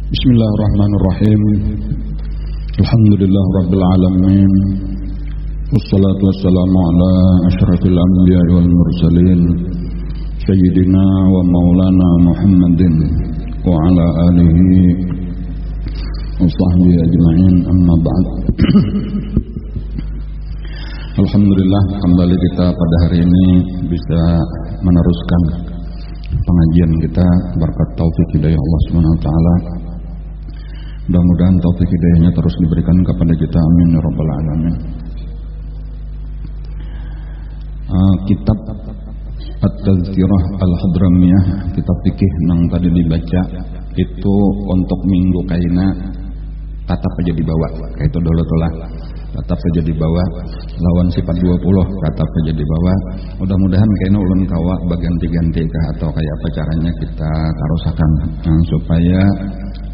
Bismillahirrahmanirrahim. Alhamdulillah rabbil alamin. Wassalatu wassalamu ala asyrafil anbiya wal mursalin sayyidina wa maulana Muhammadin wa ala alihi wa sahbihi ajma'in, amma ba'd. Alhamdulillah, kembali kita pada hari ini bisa meneruskan pengajian kita berkat taufik hidayah Allah Subhanahu wa taala. Mudah-mudahan taufik hidayahnya terus diberikan kepada kita, amin ya rabbal alamin. Kitab At-Tazkirah Al-Hadramiyah, kitab fikih yang tadi dibaca itu untuk minggu kaina tatap aja dibawa, kayak itu dulu tuh lah. Tatap aja dibawa lawan sifat 20 tatap aja dibawa. Mudah-mudahan kayaknya ulun kawa baganti-ganti kah atau kayak apa caranya kita tarusakan supaya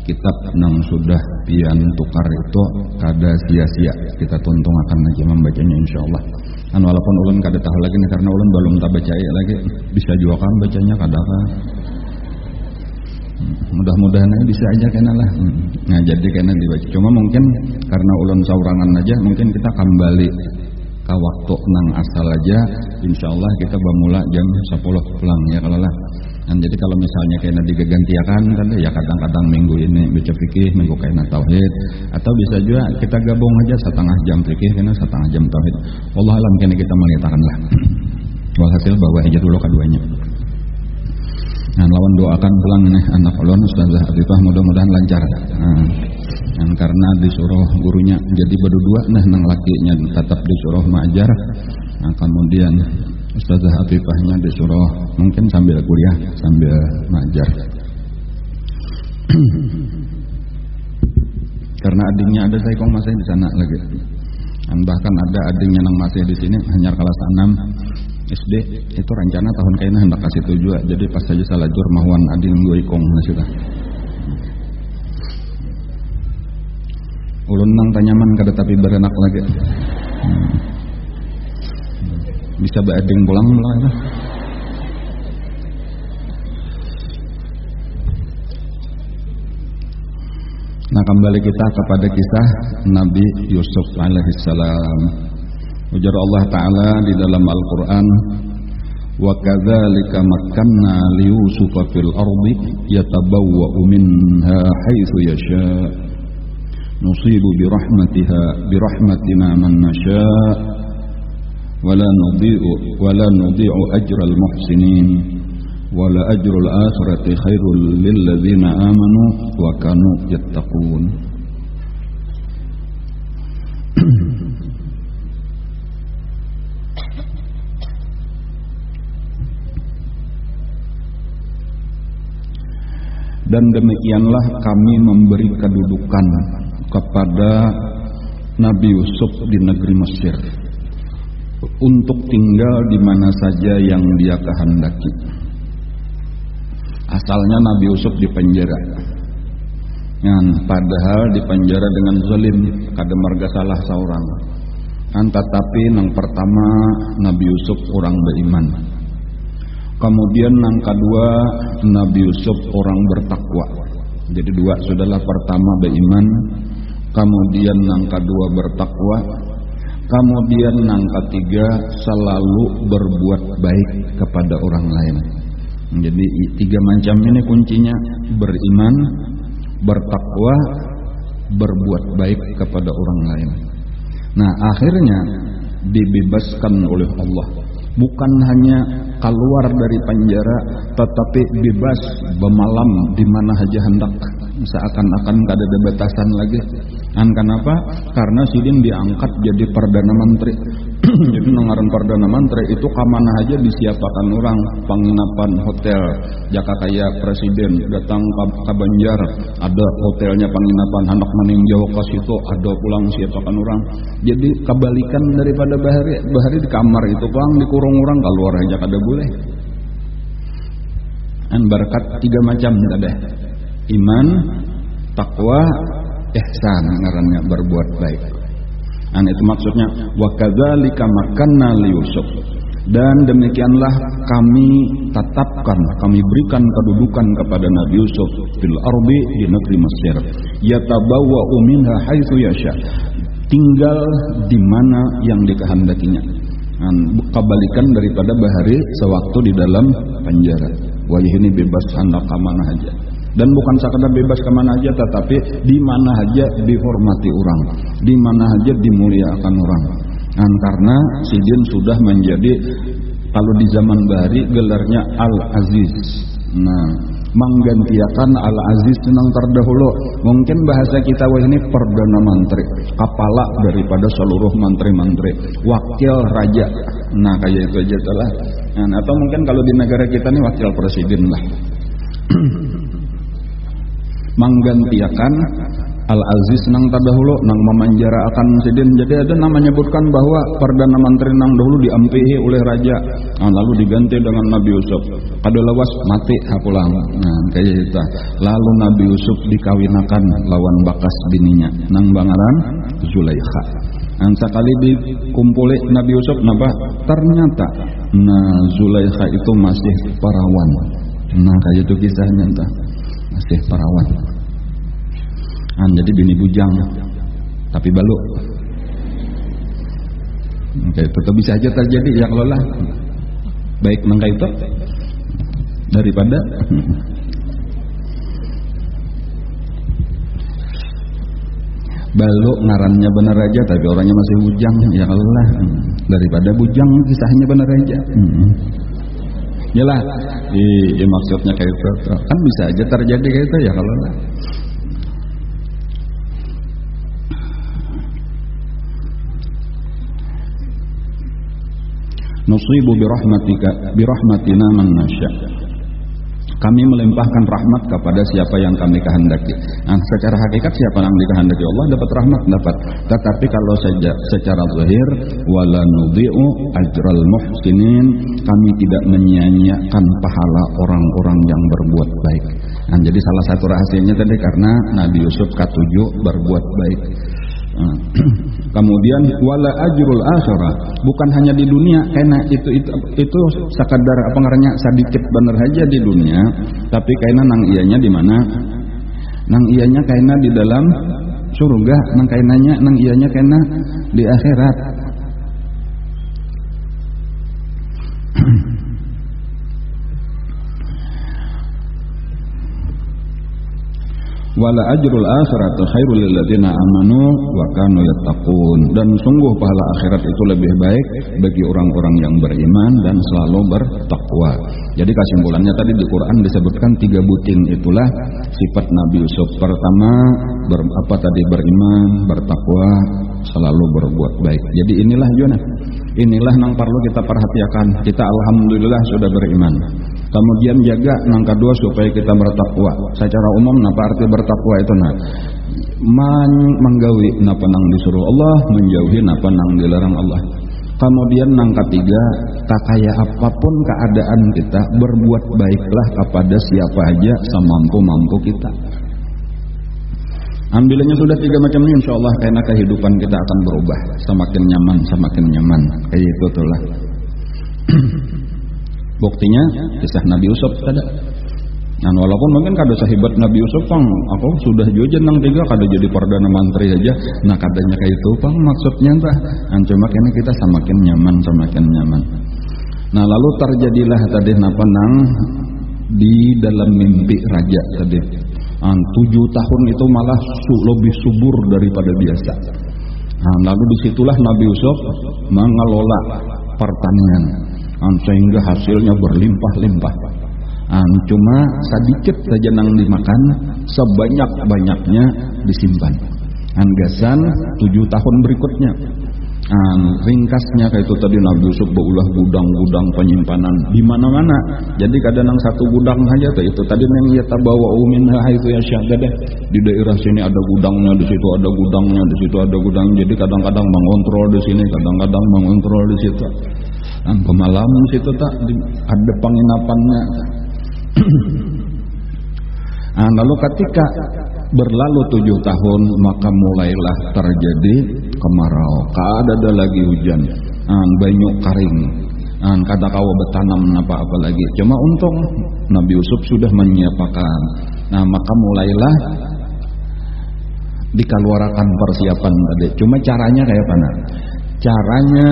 kitab yang sudah pian tukar itu kada sia-sia, kita tuntung akan aja membacanya insyaallah. Walaupun ulun kada tahu lagi nih karena ulun belum tak baca lagi, bisa juga kan bacanya kada kan. Mudah-mudahan bisa aja kena lah. Nah jadi kena dibaca. Cuma mungkin karena ulun saurangan aja, mungkin kita kembali ke waktu nang asal aja. Insyaallah kita bamula jam 10 pulang ya kalau lah. Dan jadi kalau misalnya kena digantiakan kan ya kadang-kadang minggu ini baca fikih, minggu kena tauhid, atau bisa juga kita gabung aja setengah jam fikih kena setengah jam tauhid. Wallah alam kena kita mengitakan lah. Walhasil bawa aja dulu keduanya. Nah, lawan doakan pulang nih anak ulun Ustazah Atifah, mudah-mudahan lancar. Dan karena disuruh gurunya jadi berdua, nah nang lakinya tetap disuruh mengajar. Nah, kemudian Ustazah Atifahnya disuruh mungkin sambil kuliah, sambil mengajar. Karena adiknya ada saya kong masih di sana lagi. Dan bahkan ada adiknya nang masih di sini hanya kelas 6 SD, itu rencana tahun kayaknya hendak kasih 7, jadi pas saja salah jur mahuan adil gue ikong nasilah. Ulun nang tanyaman kada tapi berenak lagi. Bisa beading pulang lah. Nah kembali kita kepada kisah Nabi Yusuf alaihissalam. Ujar Allah Ta'ala di dalam Al-Quran, wa kadzalika makkanna li Yusufa fil ardi yatabawwa'u minha haitsu yasha' nusibu bi rahmatina man nasha' wa la nudhi'u ajral muhsinin wa la ajrul akhirati khairul lil ladzina amanu wa kanu yattaqun. Dan demikianlah kami memberi kedudukan kepada Nabi Yusuf di negeri Mesir untuk tinggal di mana saja yang dia kehendaki. Asalnya Nabi Yusuf di penjara, padahal di penjara dengan zalim, kada marga salah seorang. Tetapi yang pertama Nabi Yusuf orang beriman. Kemudian yang kedua Nabi Yusuf orang bertakwa. Jadi dua sudahlah, pertama beriman, kemudian yang kedua bertakwa, kemudian yang ketiga selalu berbuat baik kepada orang lain. Jadi tiga macam ini kuncinya: beriman, bertakwa, berbuat baik kepada orang lain. Nah akhirnya dibebaskan oleh Allah. Bukan hanya keluar dari penjara, tetapi bebas bermalam di mana saja hendak, seakan-akan tidak ada batasan lagi. Dan kenapa? Karena sidin diangkat jadi perdana menteri. Jadi nengaran perdana menteri itu kamana aja disiapakan orang, penginapan hotel, jaka kayak presiden datang ke Banjar, ada hotelnya penginapan, hendak meninjau ke situ, ada pulang siapakan orang. Jadi kebalikan daripada bahari di kamar itu bang, dikurung orang, keluar aja kada boleh. Dan berkat tiga macam tadi: iman, takwa, ihsan, ngarannya berbuat baik. Dan itu maksudnya wa kadzalika makanna li Yusuf. Dan demikianlah kami tetapkan, kami berikan kedudukan kepada Nabi Yusuf fil ardi, di negeri Mesir. Yatabawwa'u minha haitsu yasha, tinggal di mana yang dikehendakinya. Kebalikan daripada Bahari sewaktu di dalam penjara. Wah, ini bebas hendak ke mana aja. Dan bukan sekadar bebas ke mana aja, tetapi di mana aja dihormati orang, di mana aja dimuliakan orang. Karena Sidin sudah menjadi, kalau di zaman Bahari gelarnya Al-Aziz. Nah, menggantikan Al-Aziz yang terdahulu. Mungkin bahasa kita ini Perdana Menteri, kepala daripada seluruh menteri-menteri, wakil raja. Nah, kayak itu aja lah. Atau mungkin kalau di negara kita nih wakil presiden lah. Menggantikan Al-Aziz nang terdahulu, nang memenjarakan Sidin. Jadi ada namanya menyebutkan bahwa Perdana Menteri nang dahulu diampihi oleh raja, lalu diganti dengan Nabi Yusuf. Kadalawas mati hapulang. Nah, kayak itu. Lalu Nabi Yusuf dikawinakan lawan bakas bininya, nang bangaran Zulaikha. Sekali dikumpuli Nabi Yusuf, napa? Ternyata Zulaikha itu masih perawan. Nah, kayak itu kisahnya entah. Masih perawan. Jadi bini bujang, tapi balu. Oke, tetap bisa aja terjadi ya kalau lah. Baik nangka itu daripada balu ngarannya benar aja tapi orangnya masih bujang ya kalau lah, daripada bujang kisahnya benar aja. Yalah, iya maksudnya kayak itu kan bisa aja terjadi kayak itu ya kalau lah. Nusibu birahmatina man nasya. Kami melimpahkan rahmat kepada siapa yang kami kehendaki. Secara hakikat siapa yang dikehendaki Allah dapat rahmat, dapat. Tetapi kalau saja secara zahir, wala nudhi'u ajral muhsinin, kami tidak menyia-nyiakan pahala orang-orang yang berbuat baik. Jadi salah satu rahasianya tadi karena Nabi Yusuf katujuh berbuat baik. Kemudian wala ajrul akhirah, bukan hanya di dunia, karena itu sekadar apa ngarannya sedikit bener aja di dunia, tapi karena nang ianya di mana? Nang ianya karena di dalam surga, nang kainanya nang ianya karena di akhirat. Wala ajrul akhirati khairul lil ladzina amanu wa kanu yattaqun, dan sungguh pahala akhirat itu lebih baik bagi orang-orang yang beriman dan selalu bertakwa. Jadi kesimpulannya tadi di Quran disebutkan 3 butir itulah sifat Nabi Yusuf. Pertama beriman, bertakwa, selalu berbuat baik. Jadi inilah inilah yang perlu kita perhatikan. Kita alhamdulillah sudah beriman. Kemudian jaga yang kedua supaya kita bertakwa. Secara umum apa arti bertakwa itu? Menggawi napa nang disuruh Allah, menjauhi napa nang dilarang Allah. Kemudian yang ketiga, kakaya apapun keadaan kita, berbuat baiklah kepada siapa aja semampu-mampu kita. Ambilnya sudah 3 macam ini, insya Allah karena kehidupan kita akan berubah, semakin nyaman, kayak itu tuh lah. Buktinya kisah Nabi Yusuf ada. Walaupun mungkin kada sahibat Nabi Yusuf pang, aku sudah juga nang 3 kada jadi perdana menteri aja. Kadanya kayak itu pang maksudnya entah. Cuma kena kita semakin nyaman. Lalu terjadilah tadi napa nang di dalam mimpi raja tadi. 7 tahun itu malah lebih subur daripada biasa. Lalu disitulah Nabi Yusuf mengelola pertanian, sehingga hasilnya berlimpah-limpah. Cuma sedikit saja nang dimakan, sebanyak-banyaknya disimpan. Gasan 7 tahun berikutnya. Ringkasnya kayak itu tadi Nabi Yusuf beulah gudang-gudang penyimpanan di mana-mana. Jadi kadang nang satu gudang aja tuh itu tadi yang yatabawwa'u minha haitsu yasha deh. Di daerah sini ada gudangnya, di situ ada gudangnya, di situ ada gudang. Jadi kadang-kadang mengontrol di sini, kadang-kadang mengontrol di situ. Pemalam situ tak ada penginapannya. Lalu ketika berlalu 7 tahun maka mulailah terjadi kemarau, kada ada lagi hujan, banyu kering. Kata kau bertanam apa lagi. Cuma untung Nabi Yusuf sudah menyiapkan. Nah maka mulailah dikeluarkan persiapan tadi. Cuma caranya kayak mana? Caranya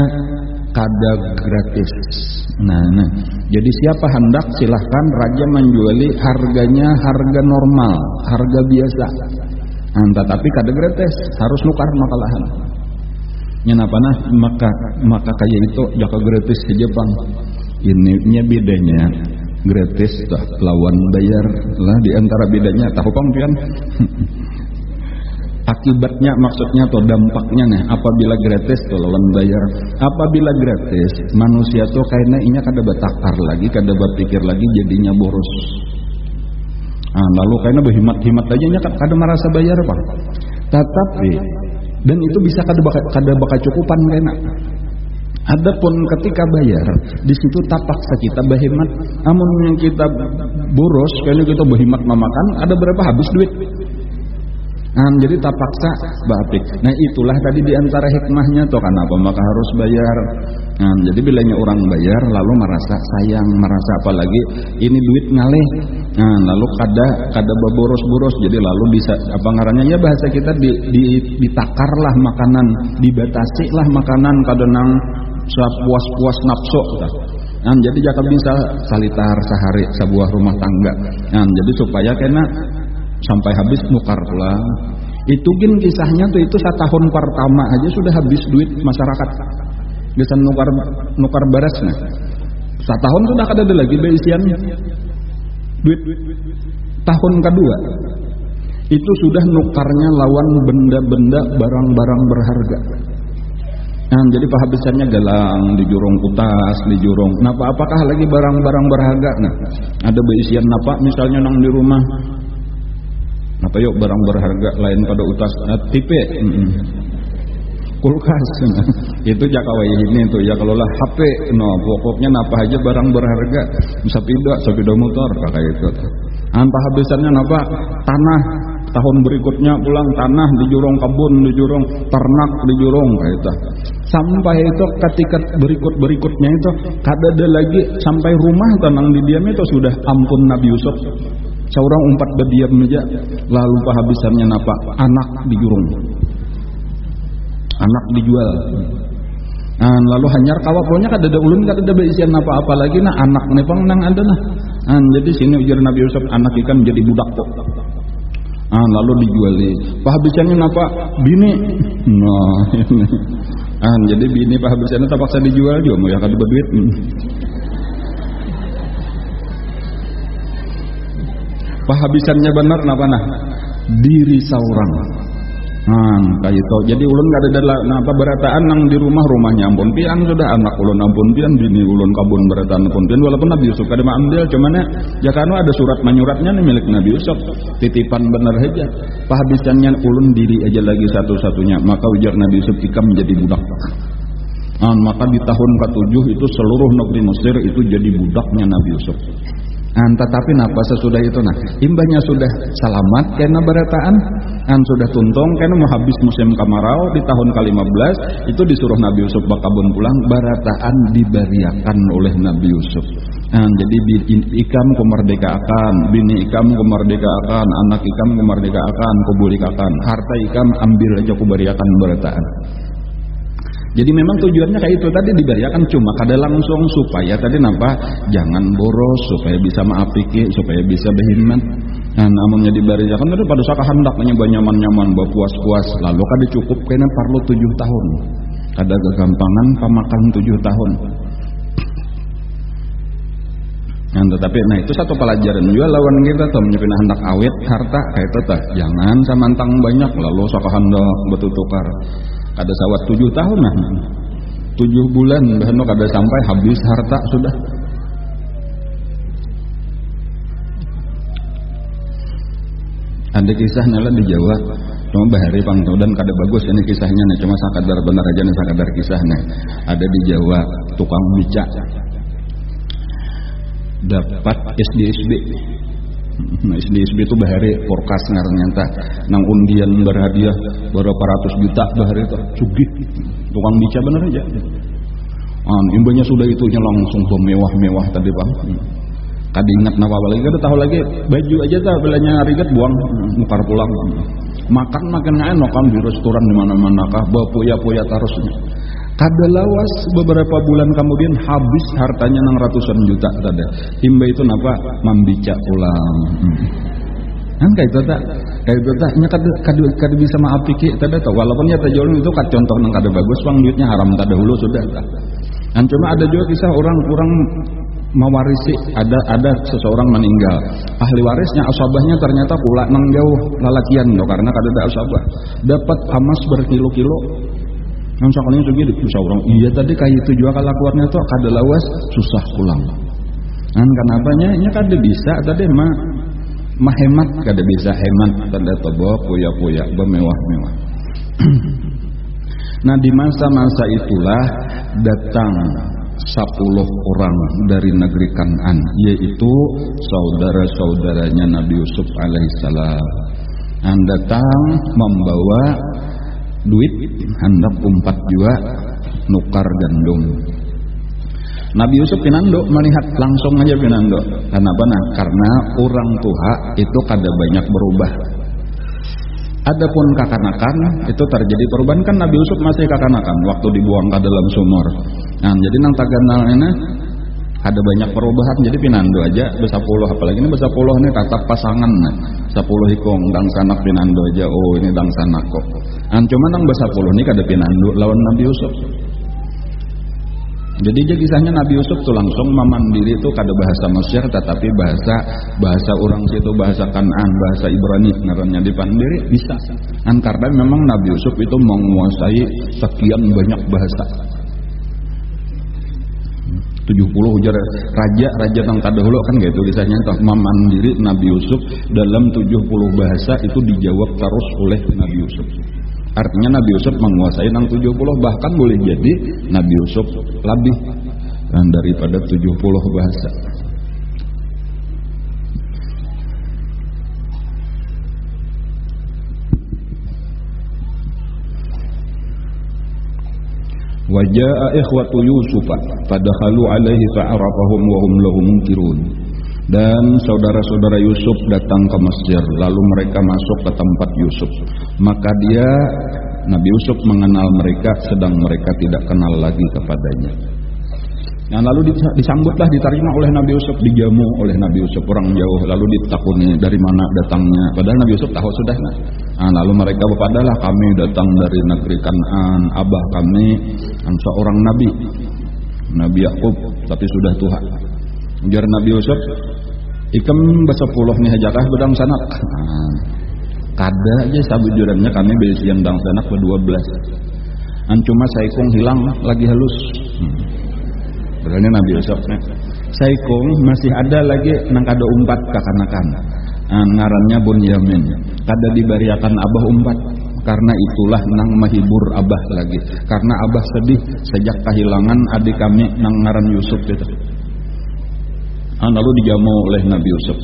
kada gratis. Nah, jadi siapa hendak silahkan raja menjuali harganya harga normal, harga biasa. Tetapi kada gratis, harus nukar makalahan. Kenapa nah? Maka kayak itu jaka gratis ke Jepang. Ininya bedanya gratis tuh lawan bayar lah, di antara bedanya tahu pangpian. Akibatnya maksudnya atau dampaknya nih, apabila gratis tuh lawan bayar. Apabila gratis manusia tuh kayaknya inya kada bertakar lagi, kada berpikir lagi, jadinya boros. Lalu kayaknya berhimat aja nya kada merasa bayar Pak. Tetapi dan itu bisa kada bakal cukupan kayaknya. Adapun ketika bayar, di situ tapaksa kita berhemat. Amun yang kita boros, kayaknya kita berhemat memakan, ada berapa habis duit. Jadi tapaksa bapik. Nah itulah tadi diantara hikmahnya tuh kenapa maka harus bayar. Jadi bilanya orang bayar lalu merasa sayang, merasa apalagi ini duit ngalih. Lalu kada boros-boros, jadi lalu bisa apa ngarannya ya bahasa kita ditakarlah makanan, dibatasi lah makanan kadang puas-puas nafsu. Jadi jangan bisa salitar sehari sebuah rumah tangga. Jadi supaya kena sampai habis nukar pula. Itu gin kisahnya tuh itu 1 tahun pertama aja sudah habis duit masyarakat. Bisa nukar beras nah. 1 tahun sudah kada ada lagi beisian duit. Tahun kedua itu sudah nukarnya lawan benda-benda barang-barang berharga. Jadi penghabisannya galang, di jurong kutas, di jurong. Apakah lagi barang-barang berharga? Nah, ada beisian napa misalnya nang di rumah. Apa yuk barang berharga lain pada utas TV, kulkas, itu jakawai ini tuh ya kalau lah HP, pokoknya napa aja barang berharga, sepeda motor kayak itu. Habisannya napa tanah, tahun berikutnya pulang tanah di jurong kebun, di jurong ternak, di jurong kayak itu. Sampai itu ketika berikutnya itu kada ada lagi sampai rumah tenang di diam itu sudah ampun Nabi Yusuf. Seorang umpat berdiam aja, lalu penghabisannya napa? Anak dijurung, anak dijual. Lalu hanyar kawapolnya kada ada ulun, kada ada beisian apa-apa lagi. Nah anak nepang nang ada nah. Jadi sini ujar Nabi Yusuf, anak ikan menjadi budak kok. Lalu dijuali. Penghabisannya napa? Bini. Nah ini. Jadi bini penghabisannya terpaksa dijual juga, mau ya kada berduit. Penghabisannya benar napa nah? Diri seorang. Kayak itu. Jadi ulun gak ada napa berataan nang di rumahnya ampun pian sudah, anak ulun ampun pian, bini ulun kabun berataan ampun pian, walaupun Nabi Yusuf kada ambil, cuman ya kanu ada surat menyuratnya nih milik Nabi Yusuf, titipan bener aja. Penghabisannya ulun diri aja lagi satu-satunya, maka ujar Nabi Yusuf ikam menjadi budak. Maka di tahun ke-7 itu seluruh negeri Mesir itu jadi budaknya Nabi Yusuf. Tetapi napa sesudah itu nah imbahnya sudah selamat karena berataan sudah tuntung karena mau habis musim kemarau di tahun ke-15 itu disuruh Nabi Yusuf bakabun pulang, berataan diberiakan oleh Nabi Yusuf. Jadi ikam kumerdekakan, bini ikam kumerdekakan, anak ikam kumerdekakan, kubulikakan, harta ikam ambil aja kuberiakan berataan. Jadi memang tujuannya kayak itu tadi diberiakan, cuma kada langsung supaya tadi napa jangan boros, supaya bisa maafiki, supaya bisa berhemat. Namunnya diberiakan tadi pada saat hendaknya nyaman-nyaman berpuas-puas, lalu kada cukup kena perlu 7 tahun. Kada kegampangan pemakan 7 tahun. Tetapi itu satu pelajaran juga lawan kita tuh menyepina hendak awet harta kayak itu tah. Jangan samantang banyak lalu sok hendak betutukar. Kada sawat 7 tahun nah 7 bulan bahkan kada sampai habis harta sudah. Ada kisahnya lah di Jawa, cuma bahari pangto dan kada bagus ini kisahnya nih, cuma sakadar benar aja nih sakadar kisahnya. Ada di Jawa tukang beca dapat SDSB. Nah SDSB itu bahari forecast ngarannya entah nang undian berhadiah berapa ratus juta bahari itu sugih tukang beca bener aja. Imbanya sudah itunya langsung bermewah-mewah tadi bang. Kadi ingat nawa lagi, kada tahu lagi baju aja tak belanya riget buang, nukar pulang. Makan enak kan di restoran di mana-mana kah, berpoya-poya terusnya. Kada lawas beberapa bulan kemudian habis hartanya nang ratusan juta tadi. Imba itu napa membica ulang. Kan kayak itu tak, nya kada bisa maafi ki tadi tak. Walaupun ya tajol itu kan contoh nang kada bagus, bang duitnya haram tadi dulu sudah tak. Dan cuma ada juga kisah orang mewarisi, ada seseorang meninggal, ahli warisnya asabahnya ternyata pula nang jauh lalakian loh, karena kada ada asabah, dapat emas berkilo-kilo. Nang sakalinya juga bisa orang iya tadi kayak itu juga kalau keluarnya tuh kada lawas susah pulang. Kan kenapanya nya kada bisa tadi mah hemat kada bisa hemat tadi tobo poya-poya bermewah-mewah. Nah di masa-masa itulah datang 10 orang dari negeri Kan'an, yaitu saudara-saudaranya Nabi Yusuf alaihissalam. Datang membawa duit, hendak umpat juga nukar gandum. Nabi Yusuf pinando melihat langsung aja pinando. Kenapa? Karena orang tua itu kada banyak berubah. Adapun kakanakan itu terjadi perubahan, kan Nabi Yusuf masih kakanakan waktu dibuang ke dalam sumur. Nah, jadi nang taganal ini ada banyak perubahan, jadi pinando aja besapuluh, apalagi ini besapuluh ini tatap pasangan, 10 hikong dang sanak pinando aja, oh ini dang sanak kok. Nah, cuma nang besapuluh ini kada pinando lawan Nabi Yusuf. Jadi kisahnya Nabi Yusuf tuh langsung memandiri itu kada bahasa Mesir, tetapi bahasa orang situ, bahasa Kan'an, bahasa Ibrani ngarannya dipandiri bisa. Karena memang Nabi Yusuf itu menguasai sekian banyak bahasa. 70 ujar raja yang terdahulu kan gitu kisahnya, memandiri Nabi Yusuf dalam 70 bahasa itu dijawab terus oleh Nabi Yusuf. Artinya Nabi Yusuf menguasai nang 70, bahkan boleh jadi Nabi Yusuf lebih daripada 70 bahasa. Waja'a ikhwatu Yusuf fadakhalu alaihi fa'arafahum wa hum lahu munkirun. Dan saudara-saudara Yusuf datang ke Mesir, lalu mereka masuk ke tempat Yusuf. Maka Nabi Yusuf mengenal mereka, sedang mereka tidak kenal lagi kepadanya. Nah, lalu disambutlah, diterima oleh Nabi Yusuf, dijamu oleh Nabi Yusuf orang jauh, lalu ditakuni dari mana datangnya. Padahal Nabi Yusuf tahu sudah. Nah, lalu mereka berpadalah, kami datang dari negeri Kan'an, abah kami seorang Nabi Yakub, tapi sudah tua. Ujar Nabi Yusuf, ikam besapuluh nih hajakah bedang sanak. Kada aja sabujurannya kami besian dang sanak be-12. Cuma saikung hilang lagi halus. Berarti Nabi Yusuf saikung masih ada lagi nang kada umpat kakanakan. Ngarannya Bunyamin. Kada dibariakan abah umpat. Karena itulah nang mahibur abah lagi. Karena abah sedih sejak kehilangan adik kami nang ngaran Yusuf itu. Lalu dijamu oleh Nabi Yusuf.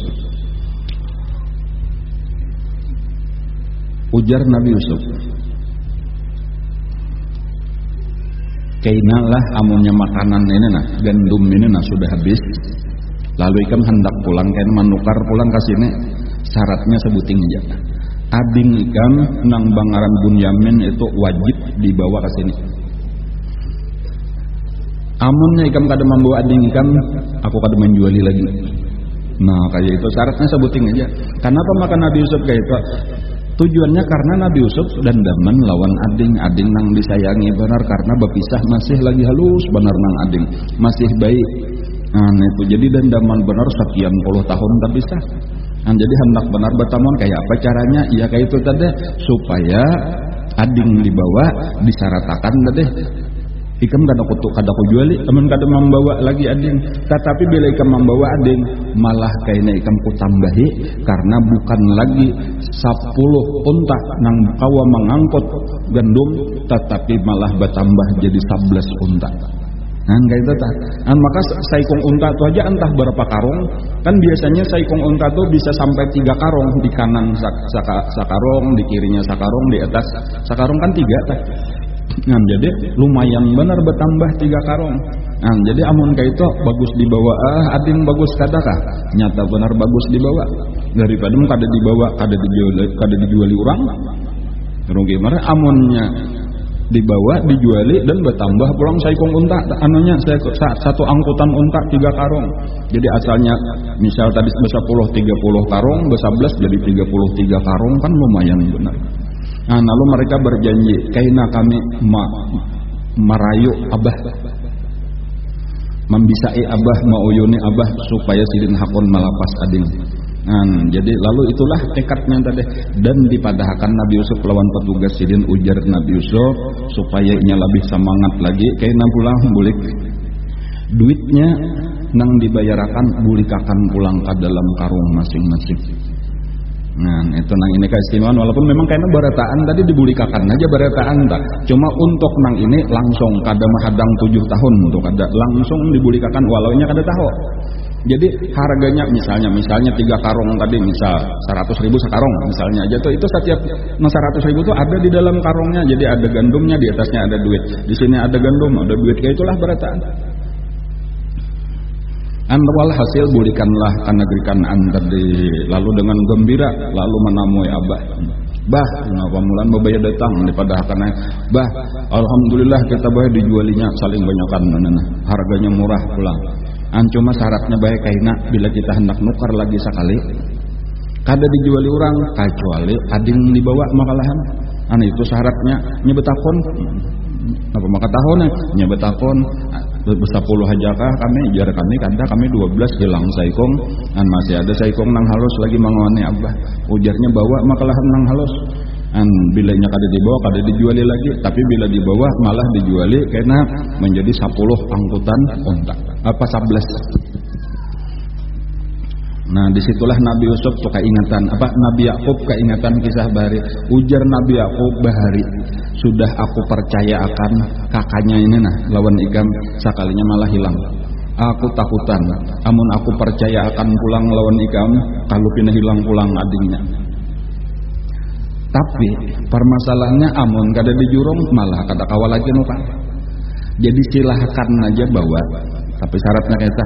Ujar Nabi Yusuf, kainalah amunnya makanan ini gandum ini sudah habis. Lalu ikam hendak pulang, kain menukar pulang ke sini. Syaratnya sebuting aja. Ading ikam nang bangaran Bunyamin itu wajib dibawa ke sini. Amunnya ikam kada membawa ading ikam, aku kada menjuali lagi. Nah kayak itu syaratnya sebuting aja. Kenapa makan Nabi Yusuf kayak itu? Tujuannya karena Nabi Yusuf dandaman lawan ading nang disayangi benar, karena berpisah masih lagi halus benar nang ading, masih baik. Nah itu jadi dandaman benar sekian puluh tahun terpisah. Nah, jadi hendak benar bertamun kayak apa caranya? Ya kayak itu tadi, supaya ading dibawa disyaratkan tadi. Ikam kada kujuali, teman kada membawa lagi ading. Tetapi bila ikam membawa ading, malah kayaknya ikam kutambahi, karena bukan lagi 10 unta nang kawa mengangkut gandum, tetapi malah bertambah jadi 11 unta. Nah kayak itu tak. Maka saikung unta itu aja entah berapa karung. Kan biasanya saikung unta itu bisa sampai 3 karung, di kanan sakarung, di kirinya sakarung, di atas sakarung kan 3 tak. Nah, jadi lumayan benar bertambah 3 karung. Nah, jadi amun kaitu bagus dibawa ading bagus kadakah? Nyata benar bagus dibawa. Daripada kada dibawa kada dijuali orang. Rugi mah amunnya dibawa dijuali dan bertambah pulang saikong unta anunya satu angkutan unta 3 karung. Jadi asalnya misal tadi besar 30 karung, besar 11 jadi 33 karung kan lumayan benar. Nah, lalu mereka berjanji, kaina kami merayu abah, membisai abah, mauyuni abah supaya sidin hakun malapas ading. Nah, jadi lalu itulah tekadnya tadi dan dipadahkan Nabi Yusuf lawan petugas sidin ujar Nabi Yusuf supaya inya lebih semangat lagi kaina pulang bulik duitnya nang dibayarakan bulikakan pulang ke dalam karung masing-masing. Nah, itu nang ini keistimewaan walaupun memang kayaknya barataan tadi dibulikakan aja barataan tak. Cuma untuk nang ini langsung kada mahadang 7 tahun untuk kada langsung dibulikakan walaunya kada tahu. Jadi harganya misalnya 3 karung tadi misal 100.000 sekarung misalnya aja tuh itu setiap 100.000 tuh ada di dalam karungnya. Jadi ada gandumnya di atasnya ada duit. Di sini ada gandum, ada duit kayak itulah barataan. Wal hasil bulikanlah ke negeri Kanaan tadi lalu dengan gembira lalu menamui abah. Bah, kenapa mulan babaya datang daripada hakana. Bah, alhamdulillah kita bae dijualinya saling banyakan manana. Harganya murah pulang. Cuma syaratnya bae kaina bila kita hendak nukar lagi sekali kada dijuali orang kecuali ading dibawa makalahan. Itu syaratnya nyebetakon. Apa maka tahun nyebetakon bersapuluh aja kah kami jar kami 12 hilang saikong masih ada saikong nang halus lagi mangone abah ujarnya bawa makalahan nang halus bilanya kada dibawa kada dijuali lagi tapi bila dibawa malah dijuali karena menjadi 10 angkutan unta apa 11. Nah disitulah Nabi Yusuf tuh keingatan Nabi Yakub keingatan kisah bahari ujar Nabi Yakub bahari sudah aku percaya akan kakaknya ini lawan ikam sakalinya malah hilang aku takutan amun aku percaya akan pulang lawan ikam kalau pindah hilang pulang adingnya tapi permasalahannya amun kada dijurung malah kada kawal lagi nuka jadi silahkan aja bawa tapi syaratnya kita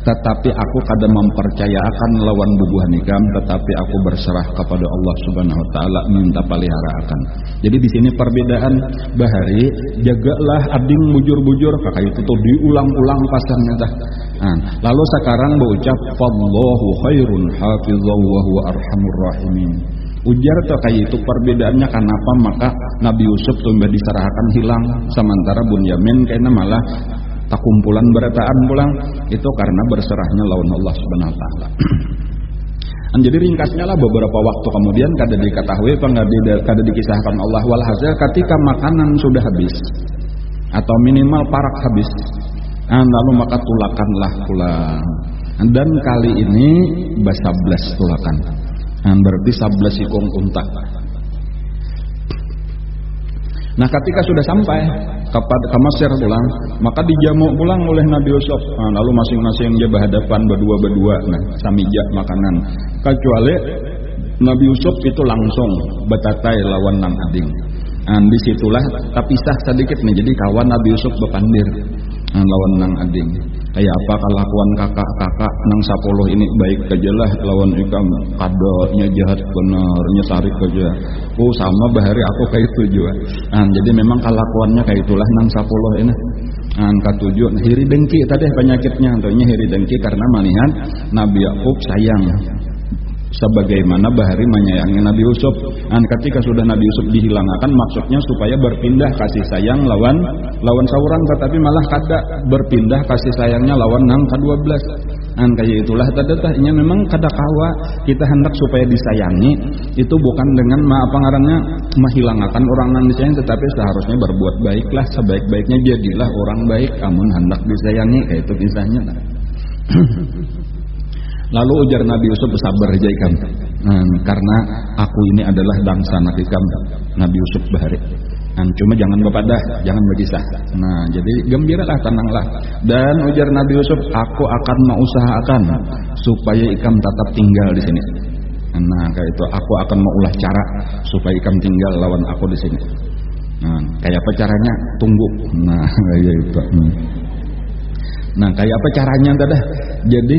tetapi aku kada mempercayakan lawan bubuhan ikam tetapi aku berserah kepada Allah Subhanahu wa taala minta pelihara akan. Jadi di sini perbedaan bahari jagalah ading bujur-bujur kakak itu tuh diulang-ulang pasarnya dah. Lalu sekarang berucap fallahu khairun hafizallahu wa huwa arhamur rahimin. Ujar tuh kayak itu perbedaannya kenapa maka Nabi Yusuf tuh diserahkan hilang sementara Bunyamin kayaknya malah tak kumpulan berataan pulang itu karena berserahnya lawan Allah Subhanahu wa taala. Jadi ringkasnya lah beberapa waktu kemudian kada diketahui kada dikisahkan Allah walhasil ketika makanan sudah habis atau minimal parak habis lalu maka tulakanlah pulang dan kali ini basablas tulakan berarti 11 ikung unta. Nah ketika sudah sampai ke Mesir pulang maka dijamu pulang oleh Nabi Yusuf lalu masing-masing dia berhadapan berdua samija makanan kecuali Nabi Yusuf itu langsung betatai lawan nang ading disitulah terpisah sedikit nih jadi kawan Nabi Yusuf bepandir lawan nang ading kayak apa kelakuan kakak nang 10 ini baik aja lah lawan ikam kadonya jahat benernya sarik aja sama bahari aku kayak itu juga jadi memang kelakuannya kayak itulah nang 10 ini ketujuh hiri dengki tadi penyakitnya tentunya hiri dengki karena manihan Nabi Yakub sayang sebagaimana bahari menyayangi Nabi Yusuf ketika sudah Nabi Yusuf dihilangkan maksudnya supaya berpindah kasih sayang lawan saurang tetapi malah kada berpindah kasih sayangnya lawan nang ke-12 kayak itulah tadi memang kada kawa kita hendak supaya disayangi itu bukan dengan menghilangkan orang nang disayang tetapi seharusnya berbuat baiklah sebaik-baiknya jadilah orang baik amun hendak disayangi kayak itu kisahnya Lalu ujar Nabi Yusuf bersabar aja ikam karena aku ini adalah bangsa nakikam Nabi Yusuf bahari cuma jangan bepadah jangan berkisah jadi gembiralah tenanglah dan ujar Nabi Yusuf aku akan mengusahakan supaya ikam tetap tinggal di sini kayak itu aku akan mengulah cara supaya ikam tinggal lawan aku di sini Nah, kayak apa caranya? Tunggu. Nah, ya itu. Nah, kayak apa caranya tadi? Jadi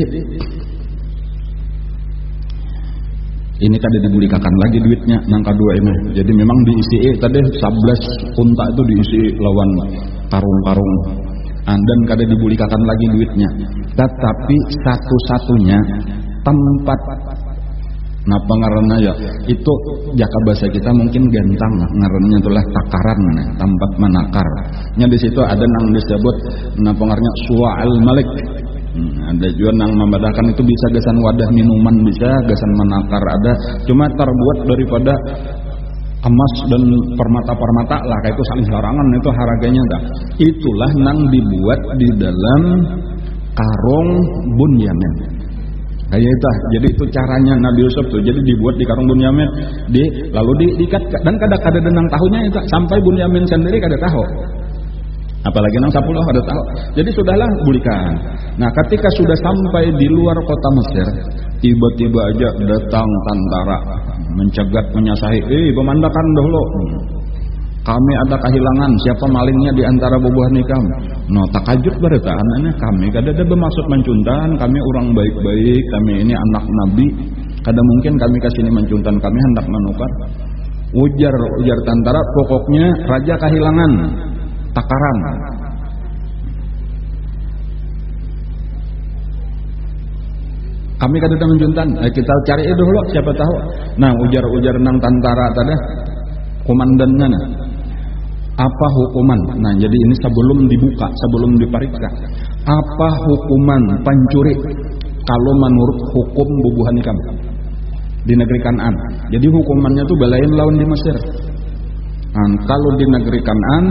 ini tadi dibulikakan lagi duitnya nang kedua ini. Jadi memang diisi tadi 11 unta itu diisi lawan karung-karung. Dan kada dibulikakan lagi duitnya. Tetapi satu-satunya tempat pengaranna ya itu jaka bahasa kita mungkin gentang ngarannya itulah takaran tempat menakar. Nya di situ ada nang disebut pengarnya sua'al malik. Ada juga nang membadakan itu bisa gasan wadah minuman, bisa gasan menakar ada, cuma terbuat daripada emas dan permata-permata lah, kayak itu saling larangan itu harganya dah. Itulah nang dibuat di dalam karung Bunyamin. Kayak itu, jadi itu caranya Nabi Yusuf tuh. Jadi dibuat di karung Bunyamin, lalu diikat dan kada nang tahunya itu sampai Bunyamin sendiri kada tahu. Apalagi nang 10 ada tahu. Jadi sudahlah bulikan. Nah, ketika sudah sampai di luar kota Mesir, tiba-tiba aja datang tentara mencegat, menyasahi. Pemandakan dulu. Kami ada kehilangan. Siapa malingnya di antara bubuh nikam? No, takajut berita anaknya kami. Kada ada bermaksud mencuntan. Kami orang baik-baik. Kami ini anak Nabi. Kada mungkin kami kasih ini mencuntan. Kami hendak menukar. Ujar tentara. Pokoknya raja kehilangan takaran. Kami kada ada mencuntan. Kita cari dulu siapa tahu. Nah, ujar nang tentara tadi komandannya nah. Apa hukuman? Nah, jadi ini sebelum dibuka, sebelum diperiksa. Apa hukuman pencuri kalau menurut hukum bubuhan nikam di negeri Kanaan? Jadi hukumannya tuh belain lawan di Mesir. Nah, kalau di negeri Kanaan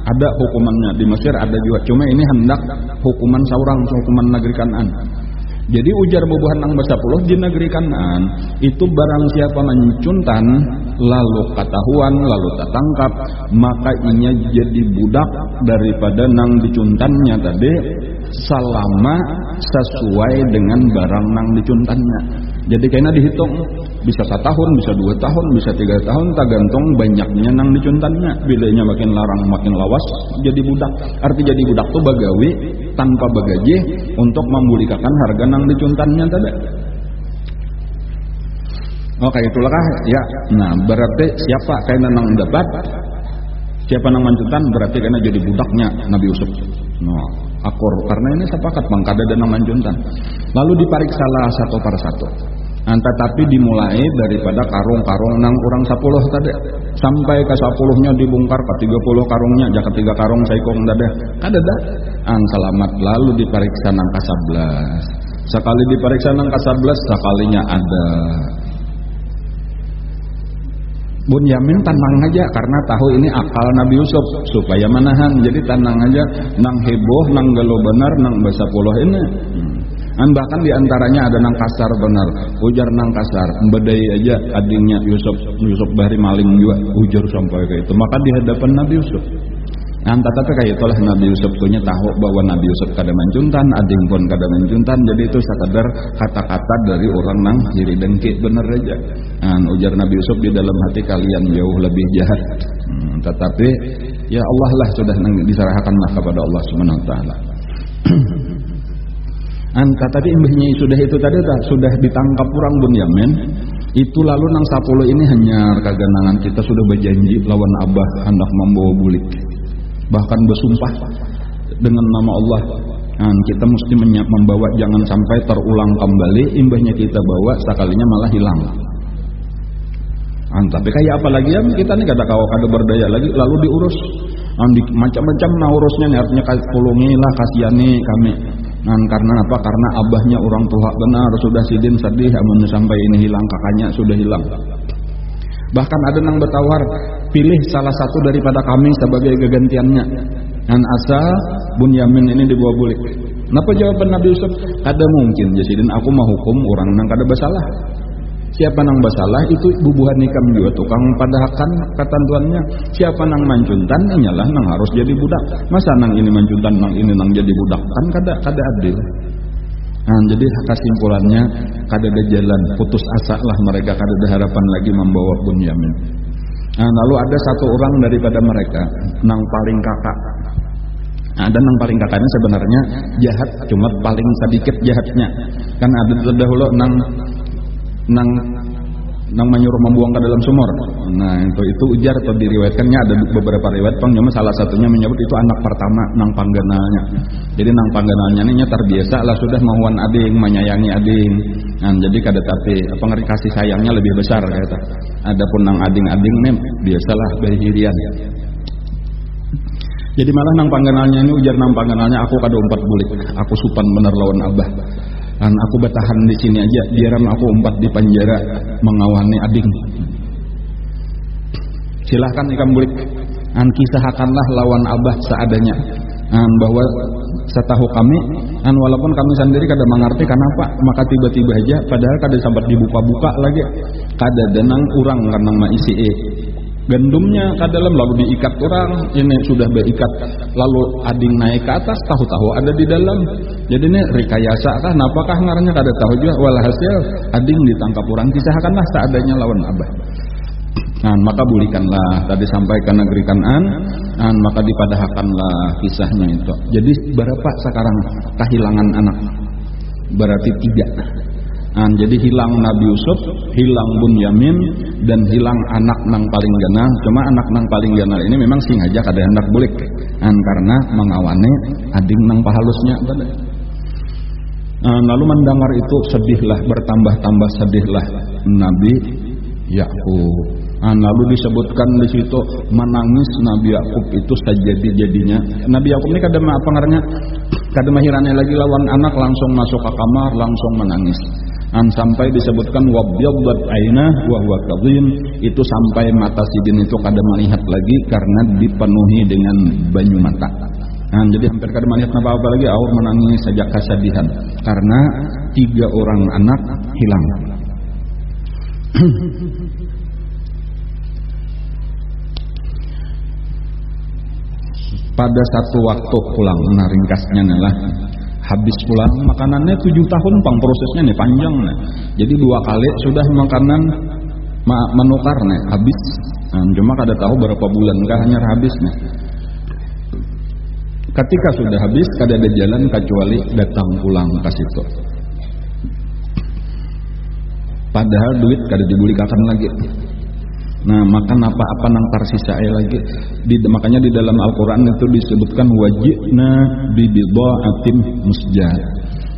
ada hukumannya, di Mesir ada juga. Cuma ini hendak hukuman seorang, hukuman negeri Kanaan. Jadi ujar bubuhan nang basapuluh di negeri Kanaan itu barang siapa mencuntan lalu ketahuan lalu tertangkap, maka inya jadi budak daripada nang dicuntannya tadi selama sesuai dengan barang nang dicuntannya. Jadi kayaknya dihitung bisa 1 tahun, bisa 2 tahun, bisa 3 tahun, tergantung banyaknya nang dicuntannya. Bilanya makin larang makin lawas jadi budak. Arti jadi budak tuh bagawi tanpa bagaji untuk membulikakan harga nang dicuntannya tadi. Oke, itulah ya. Nah, berarti siapa kayaknya nang dapat, siapa nang mencuntan berarti kayaknya jadi budaknya Nabi Yusuf. Nah, akur karena ini sepakat mangkada dan nang mencuntan. Lalu diperiksalah satu per satu. Tetapi dimulai daripada karung-karung nang kurang 10 tadi sampai ke 10-nya dibongkar ke 30 karungnya, jaka 3 karung saikong tadi. Kada dah. Selamat lalu diperiksa nang ke 11. Sekali diperiksa nang ke 11 sekalinya ada. Bunyamin tenang aja karena tahu ini akal Nabi Yusuf supaya menahan. Jadi tenang aja, nang heboh, nang gelo benar, nang basa puluh ini. Bahkan diantaranya ada nang kasar benar, ujar nang kasar, bedai aja adingnya Yusuf Bahri maling juga ujar sampai kayak itu. Maka di hadapan Nabi Yusuf. Tetapi kayak itulah Nabi Yusuf punya tahu bahwa Nabi Yusuf kada mencuntan, ading pun kada mencuntan. Jadi itu sekadar kata-kata dari orang nang iri dengki bener aja. Ujar Nabi Yusuf di dalam hati kalian jauh lebih jahat. Tetapi ya Allah lah sudah diserahkanlah kepada Allah Subhanahu Wa Taala. Tadi imbahnya sudah itu tadi sudah ditangkap orang Bunyamin. Itu lalu nang 10 ini hanya kaganangan kita sudah berjanji lawan Abah hendak membawa bulik. Bahkan bersumpah dengan nama Allah, kita mesti membawa jangan sampai terulang kembali imbahnya kita bawa sekalinya malah hilang. Tapi kayak apa lagi ya kita nih kada kawa kada berdaya lagi lalu diurus macam-macam nah urusnya nih, artinya tolongilah kasihani kami. Karena apa? Karena abahnya orang tua benar sudah sidin sedih amun sampai ini hilang, kakaknya sudah hilang. Bahkan ada nang bertawar, pilih salah satu daripada kami sebagai gegantiannya. Asal Bunyamin ini dibawa bulik. Kenapa jawaban Nabi Yusuf? Ada mungkin jasidin aku mah hukum orang nang kada bersalah. Siapa nang bersalah itu bubuhan nikam juga tukang padahakan ketentuannya. Siapa nang mancuntan inyalah nang harus jadi budak. Masa nang ini mancuntan nang ini nang jadi budak kan kada adil. Jadi kesimpulannya kada ada jalan, putus asa lah mereka, kada ada harapan lagi membawa Bunyamin. Nah, lalu ada satu orang daripada mereka, nang paling kakak. Nah, dan nang paling kakaknya sebenarnya jahat, cuma paling sedikit jahatnya. Kan ada terdahulu nang menyuruh membuang ke dalam sumur. Nah, itu ujar atau diriwayatkannya ada beberapa riwayat, cuma salah satunya menyebut itu anak pertama nang pangganalnya. Jadi nang pangganalnya ini terbiasa lah sudah mahuan ading, menyayangi ading. Nah, jadi kada tapi pengeri kasih sayangnya lebih besar kata. Adapun nang ading-ading nih biasalah berhirian. Jadi malah nang pangganalnya ini ujar nang pangganalnya, aku kada umpat bulik, aku supan bener lawan abah. Dan aku bertahan di sini aja, biaran aku umpat di penjara mengawani ading. Silahkan ikam bulik, kisahkanlah lawan abah seadanya. Bahwa setahu kami, walaupun kami sendiri kada mengerti kenapa, maka tiba-tiba aja, padahal kada sempat dibuka-buka lagi, kada denang urang karena maisi gandumnya ke dalam lalu diikat orang, ini sudah berikat, lalu ading naik ke atas, tahu-tahu ada di dalam. Jadi ini rekayasa kah, napakah ngaranya kada tahu juga. Walhasil ading ditangkap orang, kisahkanlah seadanya lawan abah. Nah, maka bulikanlah tadi sampai ke negeri Kan'an, maka dipadahkanlah kisahnya itu. Jadi berapa sekarang kehilangan anak? Berarti 3. Jadi hilang Nabi Yusuf, hilang Bunyamin, dan hilang anak nang paling ganal. Cuma anak nang paling ganal ini memang sengaja kada hendak bulik, karena mengawani ading nang pahalusnya. Lalu mendengar itu sedihlah, bertambah-tambah sedihlah Nabi Yakub. Lalu disebutkan di situ menangis Nabi Yakub itu sajadi-jadinya. Nabi Yakub ini kada apa ngaranya, kada mahirannya lagi lawan anak, langsung masuk ke kamar, langsung menangis. Sampai disebutkan wabyaddat ainah wa huwa kadhim, itu sampai mata sidin itu kada melihat lagi karena dipenuhi dengan banyu mata. Jadi hampir kada melihat apa-apa lagi, aur menangis saja kesedihan karena 3 orang anak hilang. Pada satu waktu pulang, ringkasnya adalah habis pulang makanannya 7 tahun prosesnya nih panjang nih. Jadi 2 kali sudah makanan menukar nih habis. Cuma kada tahu berapa bulan kah hanya habis nih. Ketika sudah habis kada ada jalan kecuali datang pulang ke situ. Padahal duit kada dibulikakan lagi. Nah, makan apa-apa nang tersisa lagi. Makanya di dalam Al-Quran itu disebutkan wajibna bibidha'atin musjad.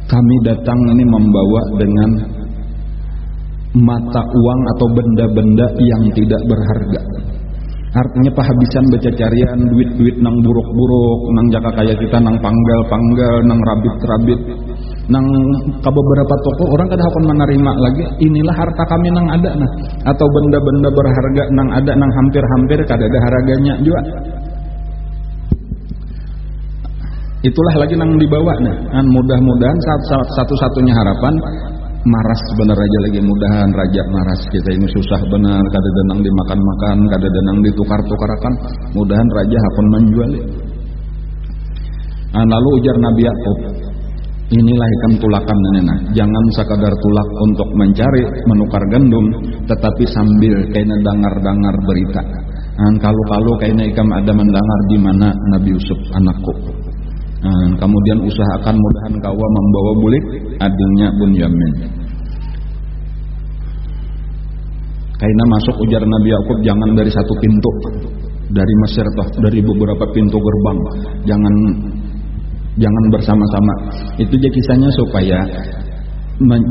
Kami datang ini membawa dengan mata uang atau benda-benda yang tidak berharga. Artinya penghabisan becacarian, duit-duit nang buruk-buruk, nang jaka kaya kita nang panggal-panggal, nang rabit-rabit, nang ke beberapa toko orang kada akan menerima lagi. Inilah harta kami nang ada nah, atau benda-benda berharga nang ada nang hampir-hampir kada ada harganya juga. Itulah lagi nang dibawa nah. Mudah-mudahan satu-satunya harapan maras bener aja lagi, mudahan raja maras kita ini susah benar, kada denang dimakan-makan, kada denang ditukar-tukarakan, mudahan raja akan menjual. Lalu ujar Nabi Yakub, inilah ikan tulakan nena, jangan sekadar tulak untuk mencari menukar gandum, tetapi sambil kayaknya dengar-dengar berita. Kalau kayaknya ikam ada mendengar di mana Nabi Yusuf anakku. Kemudian usahakan mudahan kawa membawa bulik adingnya Bunyamin. Karena masuk ujar Nabi Yakub, jangan dari satu pintu dari Mesir toh, dari beberapa pintu gerbang, jangan bersama-sama. Itu aja kisahnya supaya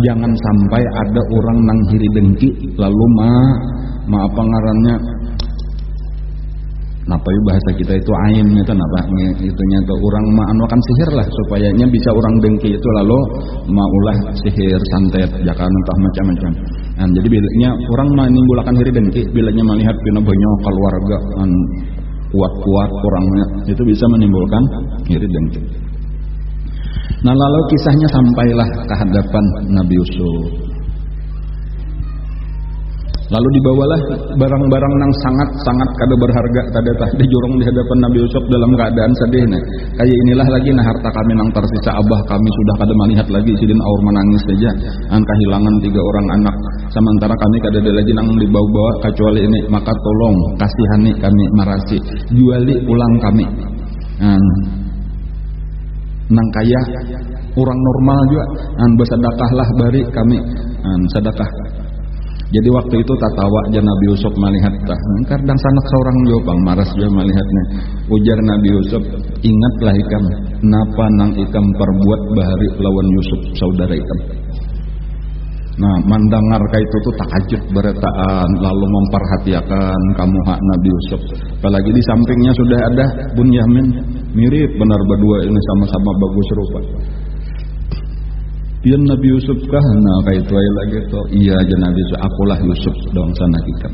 jangan sampai ada orang nang hiri dengki lalu apa ngarannya, napa ya bahasa kita itu ain itu napa itunya tuh orang akan sihir lah supayanya bisa orang dengki itu lalu maulah sihir santet jakan entah macam-macam. Jadi bilanya orang menimbulkan hiri dengki bilanya melihat pina banyak keluarga kuat-kuat orangnya itu bisa menimbulkan hiri dengki. Nah, lalu kisahnya sampailah ke hadapan Nabi Yusuf. Lalu dibawalah barang-barang yang sangat-sangat kada berharga tadi tah dijurung di hadapan Nabi Yusuf dalam keadaan sedih nih. Kayak inilah lagi nah harta kami nang tersisa, abah kami sudah kada melihat lagi, sidin aur menangis saja an kehilangan 3 orang anak, sementara kami kada ada lagi nang dibawa-bawa kecuali ini, maka tolong kasihani kami, marasi juali ulang kami. Nang kaya orang normal juga bersedekahlah bari kami sedekah. Jadi waktu itu tatawa aja Nabi Yusuf melihat tah kadang sanak seorang jo bang maras jo melihatnya. Ujar Nabi Yusuf, ingatlah ikam napa nang ikam perbuat bahari lawan Yusuf saudara ikam. Nah, mendengar itu tuh takajub beretaan lalu memperhatikan kamu hak Nabi Yusuf. Apalagi di sampingnya sudah ada Bunyamin, mirip benar berdua ini sama-sama bagus rupa. Iya Nabi Yusuf kah? Nah kayak itu aja lagi tuh. Iya aja Nabi Yusuf, akulah Yusuf dong sana kita.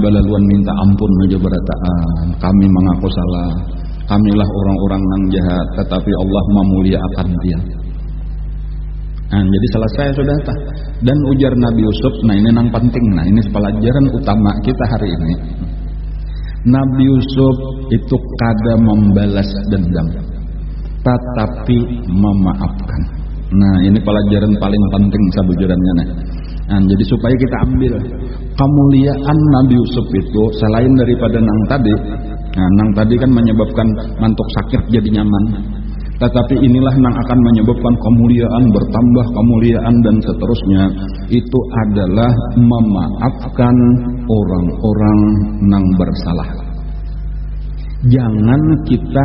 Balaluan minta ampun aja beretaan. Kami mengaku salah. Kamilah orang-orang yang jahat, tetapi Allah memuliakan dia. Jadi selesai sudah tah. Dan ujar Nabi Yusuf, nah ini yang penting, nah ini pelajaran utama kita hari ini. Nabi Yusuf itu kada membalas dendam, tetapi memaafkan. Nah ini pelajaran paling penting sabujurannya nih. Jadi supaya kita ambil kemuliaan Nabi Yusuf itu selain daripada nang tadi. Nang tadi kan menyebabkan mantuk sakit jadi nyaman. Tetapi inilah yang akan menyebabkan kemuliaan, bertambah kemuliaan dan seterusnya. Itu adalah memaafkan orang-orang yang bersalah. Jangan kita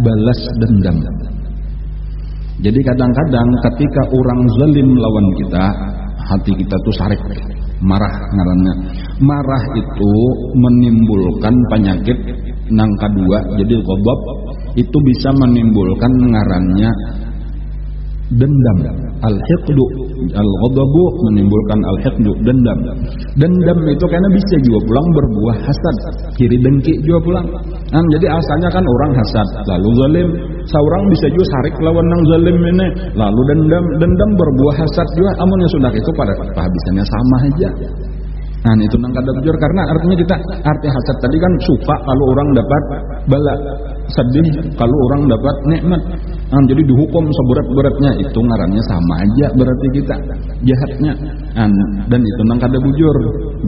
balas dendam. Jadi kadang-kadang ketika orang zalim lawan kita, hati kita tuh sarik, marah ngarannya. Marah itu menimbulkan penyakit nang kedua, jadi ghadab itu bisa menimbulkan ngarannya dendam. Al-hiqdu, al-ghadabu menimbulkan al-hiqdu, dendam. Dendam itu karena bisa juga pulang berbuah hasad, kiri dengki juga pulang. Jadi asalnya kan orang hasad, lalu zalim, seorang bisa juga sarik lawan nang zalim ini, lalu dendam berbuah hasad juga. Amunnya sudah itu pada kehabisannya sama aja. Itu nang kada bujur, karena artinya kita arti hasad tadi kan suka kalau orang dapat bala, sedih kalau orang dapat nikmat. Jadi dihukum seberat-beratnya, itu ngarannya sama aja berarti kita jahatnya. Dan itu nang kada bujur.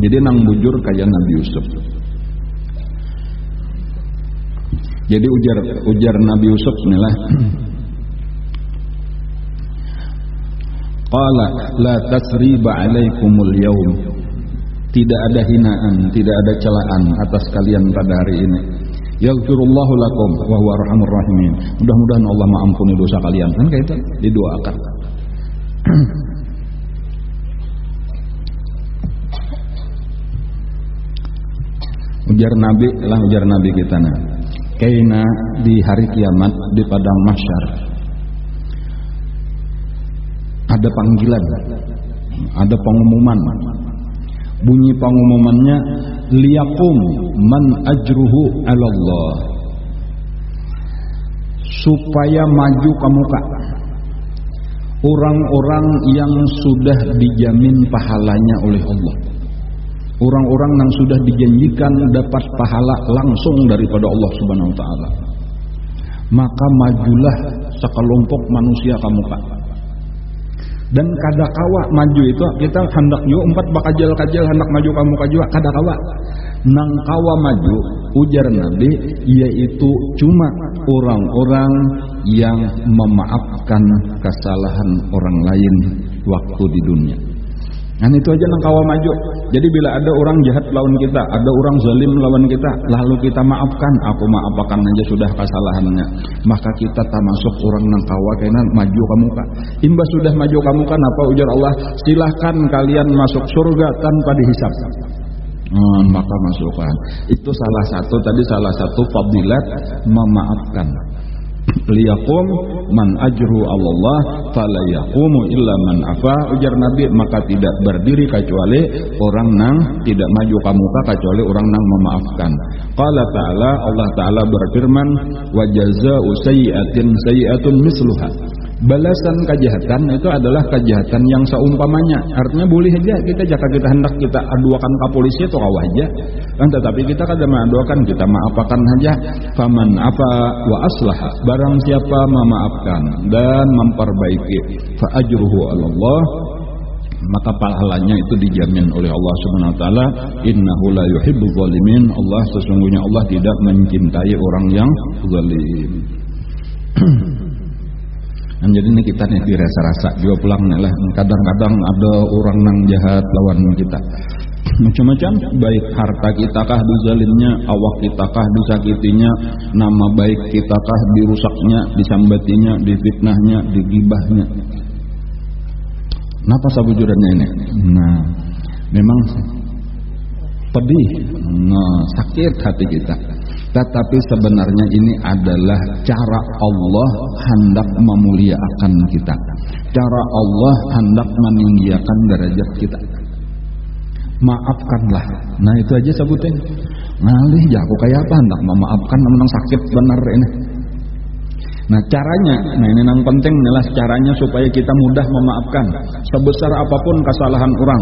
Jadi nang bujur kayak Nabi Yusuf. Jadi ujar Nabi Yusuf inilah. Qala la tasriba alaikumul yaum. Tidak ada hinaan, tidak ada celaan atas kalian pada hari ini. Yaghfirullahu lakum wa huwa arhamur rahimin. Mudah-mudahan Allah mengampuni dosa kalian. Kan kayak itu didoakan. ujar Nabi kita nah. Kaina di hari kiamat di padang mahsyar ada panggilan, ada pengumuman. Bunyi pengumumannya, liyakum man ajruhu ala Allah, supaya maju ke muka orang-orang yang sudah dijamin pahalanya oleh Allah, orang-orang yang sudah dijanjikan dapat pahala langsung daripada Allah Subhanahu wa taala. Maka majulah sekelompok manusia ke muka. Dan kada kawa maju itu kita hendak juga 4 bakajal-kajal hendak maju kamu kajua kada kawa. Nang kawa maju ujar Nabi yaitu cuma orang-orang yang memaafkan kesalahan orang lain waktu di dunia. Itu aja nang kawa maju. Jadi bila ada orang jahat lawan kita, ada orang zalim lawan kita, lalu kita maafkan, aku maafkan aja sudah kesalahannya, maka kita termasuk orang nang kawa kena maju kamu ka. Imbas sudah maju kamu kan apa ujar Allah, silahkan kalian masuk surga tanpa dihisab. Maka masukkan. Itu salah satu fadilat memaafkan. Liyakum man ajru Allah fala yaqumu illa man afa, ujar Nabi, maka tidak berdiri kecuali orang nang tidak maju ke muka kecuali orang nang memaafkan. Qala ta'ala, Allah Ta'ala berfirman, wa jazaa'u sayyi'atin sayyi'atun misluha, Balasan kejahatan itu adalah kejahatan yang seumpamanya. Artinya boleh aja kita jika kita hendak kita aduakan ke polisi atau kawah aja. Kan tetapi kita kada mengaduakan, kita maafkan saja. Faman apa wa aslaha, barang siapa memaafkan dan memperbaiki, fa ajruhu 'ala Allah, maka pahalanya itu dijamin oleh Allah Subhanahu wa taala. Innahu la yuhibbul zalimin. Allah sesungguhnya Allah tidak mencintai orang yang zalim. Jadi ini kita nih dirasa-rasa juga pulang nih lah. Kadang-kadang ada orang nang jahat lawan kita. Macam-macam, baik harta kita kah dizalimnya, awak kita kah disakitinya, nama baik kita kah dirusaknya, disambatinya, difitnahnya, digibahnya. Kenapa sabujurannya ini? Nah, memang pedih, sakit hati kita. Tetapi sebenarnya ini adalah cara Allah hendak memuliakan kita. Cara Allah hendak meninggikan derajat kita. Maafkanlah. Nah itu aja sebutin. Ngalih ya aku kayak apa hendak memaafkan, namun sakit benar ini. Nah caranya, nah ini yang penting adalah caranya supaya kita mudah memaafkan. Sebesar apapun kesalahan orang,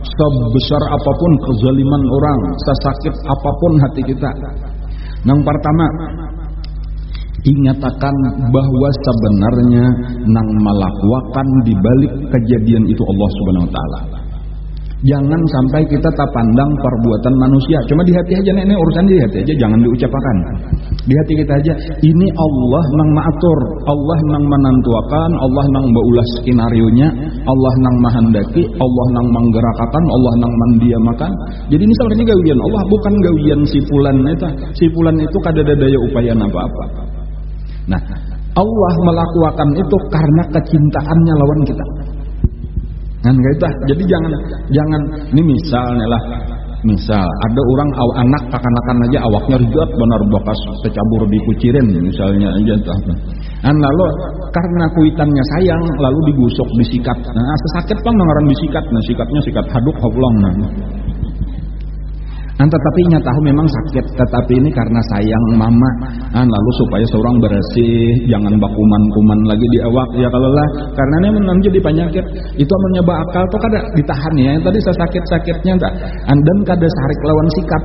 sebesar apapun kezaliman orang, sesakit apapun hati kita. Yang pertama, ingatakan bahwa sebenarnya nang melakukan di balik kejadian itu Allah Subhanahu wa taala. Jangan sampai kita tak pandang perbuatan manusia. Cuma di hati aja, ini urusan di hati aja, jangan diucapkan. Di hati kita aja, ini Allah nang maatur, Allah nang menentukan, Allah nang baulah skenario-nya, Allah nang mahandaki, Allah nang menggerakkan, Allah nang mendiamakan. Jadi ini sebenarnya gawian Allah, bukan gawian si fulan itu. Si fulan itu kada ada daya upaya apa-apa. Nah, Allah melakukan itu karena kecintaannya lawan kita. Kan gitu. Jadi jangan ini misalnya lah. Misal ada orang anak kakanakan aja awaknya rigat benar bekas kecabur dikucirin misalnya aja tuh. Lalu karena kuitannya sayang lalu digusok disikat. Nah, sesakit pang ngaran disikat. Nah, sikatnya sikat haduk hoblong nah. Tetapi tahu memang sakit, tetapi ini karena sayang mama. Lalu supaya seorang bersih, jangan bakuman-kuman lagi di awak ya kalau lah, karena ini menjadi penyakit. Itu menyebab akal tuh kada ditahan ya. Tadi sesakit-sakitnya enggak. Dan kada sarik lawan sikat.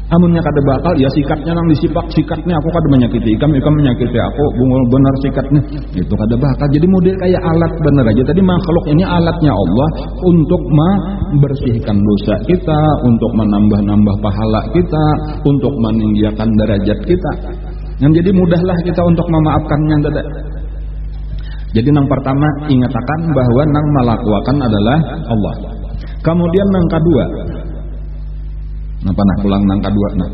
Amunnya kada bakal ya sikatnya nang disipak, sikatnya aku kada menyakiti ikam menyakiti aku, bungul benar sikatnya. Itu kada bakal. Jadi model kayak alat bener aja. Tadi makhluk ini alatnya Allah untuk membersihkan dosa kita, untuk menambah-nambah pahala kita, untuk meninggikan derajat kita. Yang jadi mudahlah kita untuk memaafkannya. Jadi yang pertama ingatakan bahwa nang melakukan adalah Allah. Kemudian yang kedua, pulang nang kedua nah.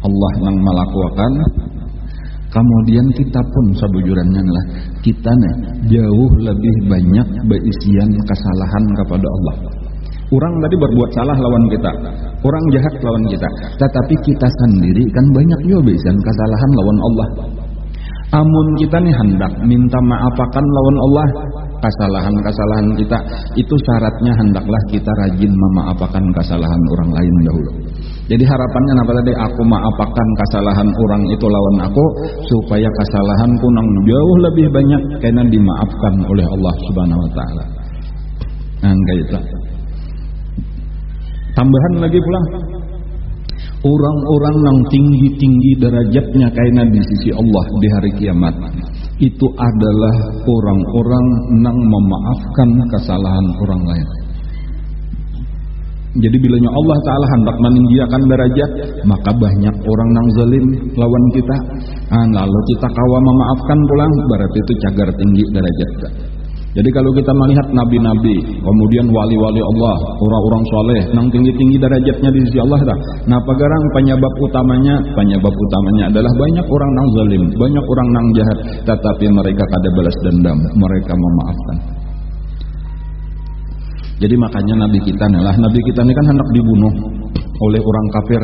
Allah nang melakukan. Kemudian kita pun sebujurannya lah, kita nih jauh lebih banyak berisian kesalahan kepada Allah. Orang tadi berbuat salah lawan kita, orang jahat lawan kita, tetapi kita sendiri kan banyak juga berisian kesalahan lawan Allah. Amun kita nih hendak minta maafakan lawan Allah kesalahan-kesalahan kita, itu syaratnya hendaklah kita rajin memaafkan kesalahan orang lain dahulu. Jadi harapannya apa tadi? Aku maafakan kesalahan orang itu lawan aku, supaya kesalahanku nang jauh lebih banyak karena dimaafkan oleh Allah Subhanahu wa taala. Gitu. Tambahan lagi pulang, orang-orang yang tinggi-tinggi derajatnya karena di sisi Allah di hari kiamat, itu adalah orang-orang yang memaafkan kesalahan orang lain. Jadi bilanya Allah Ta'ala hendak meninggikan derajat, maka banyak orang yang zalim lawan kita, lalu kita kawa memaafkan pulang, berarti itu cagar tinggi derajat kita. Jadi kalau kita melihat nabi-nabi, kemudian wali-wali Allah, orang-orang soleh, nang tinggi-tinggi derajatnya di sisi Allah dah. Nah, pagarang penyebab utamanya adalah banyak orang nang zalim, banyak orang nang jahat, tetapi mereka kada balas dendam, mereka memaafkan. Jadi makanya nabi kita ini kan hendak dibunuh oleh orang kafir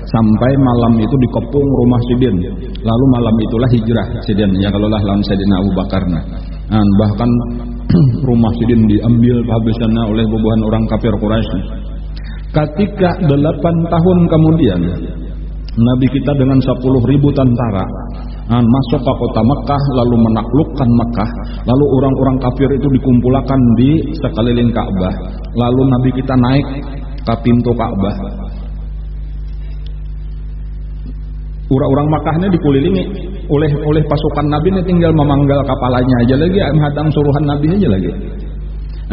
sampai malam itu dikepung rumah Sidin. Lalu malam itulah hijrah Sidin ya kalau lah lawan Sayyidina Abu Bakar bahkan rumah Sidin diambil habisannya oleh bubuhan orang kafir Quraisy. Ketika 8 tahun kemudian Nabi kita dengan 10.000 tentara masuk ke kota Mekah, lalu menaklukkan Mekah, lalu orang-orang kafir itu dikumpulkan di sekeliling Ka'bah, lalu Nabi kita naik ke pintu Ka'bah. Orang-orang Mekah ini dikelilingi oleh pasukan Nabi, ini tinggal memanggal kepalanya aja lagi, menghadang suruhan Nabi aja lagi.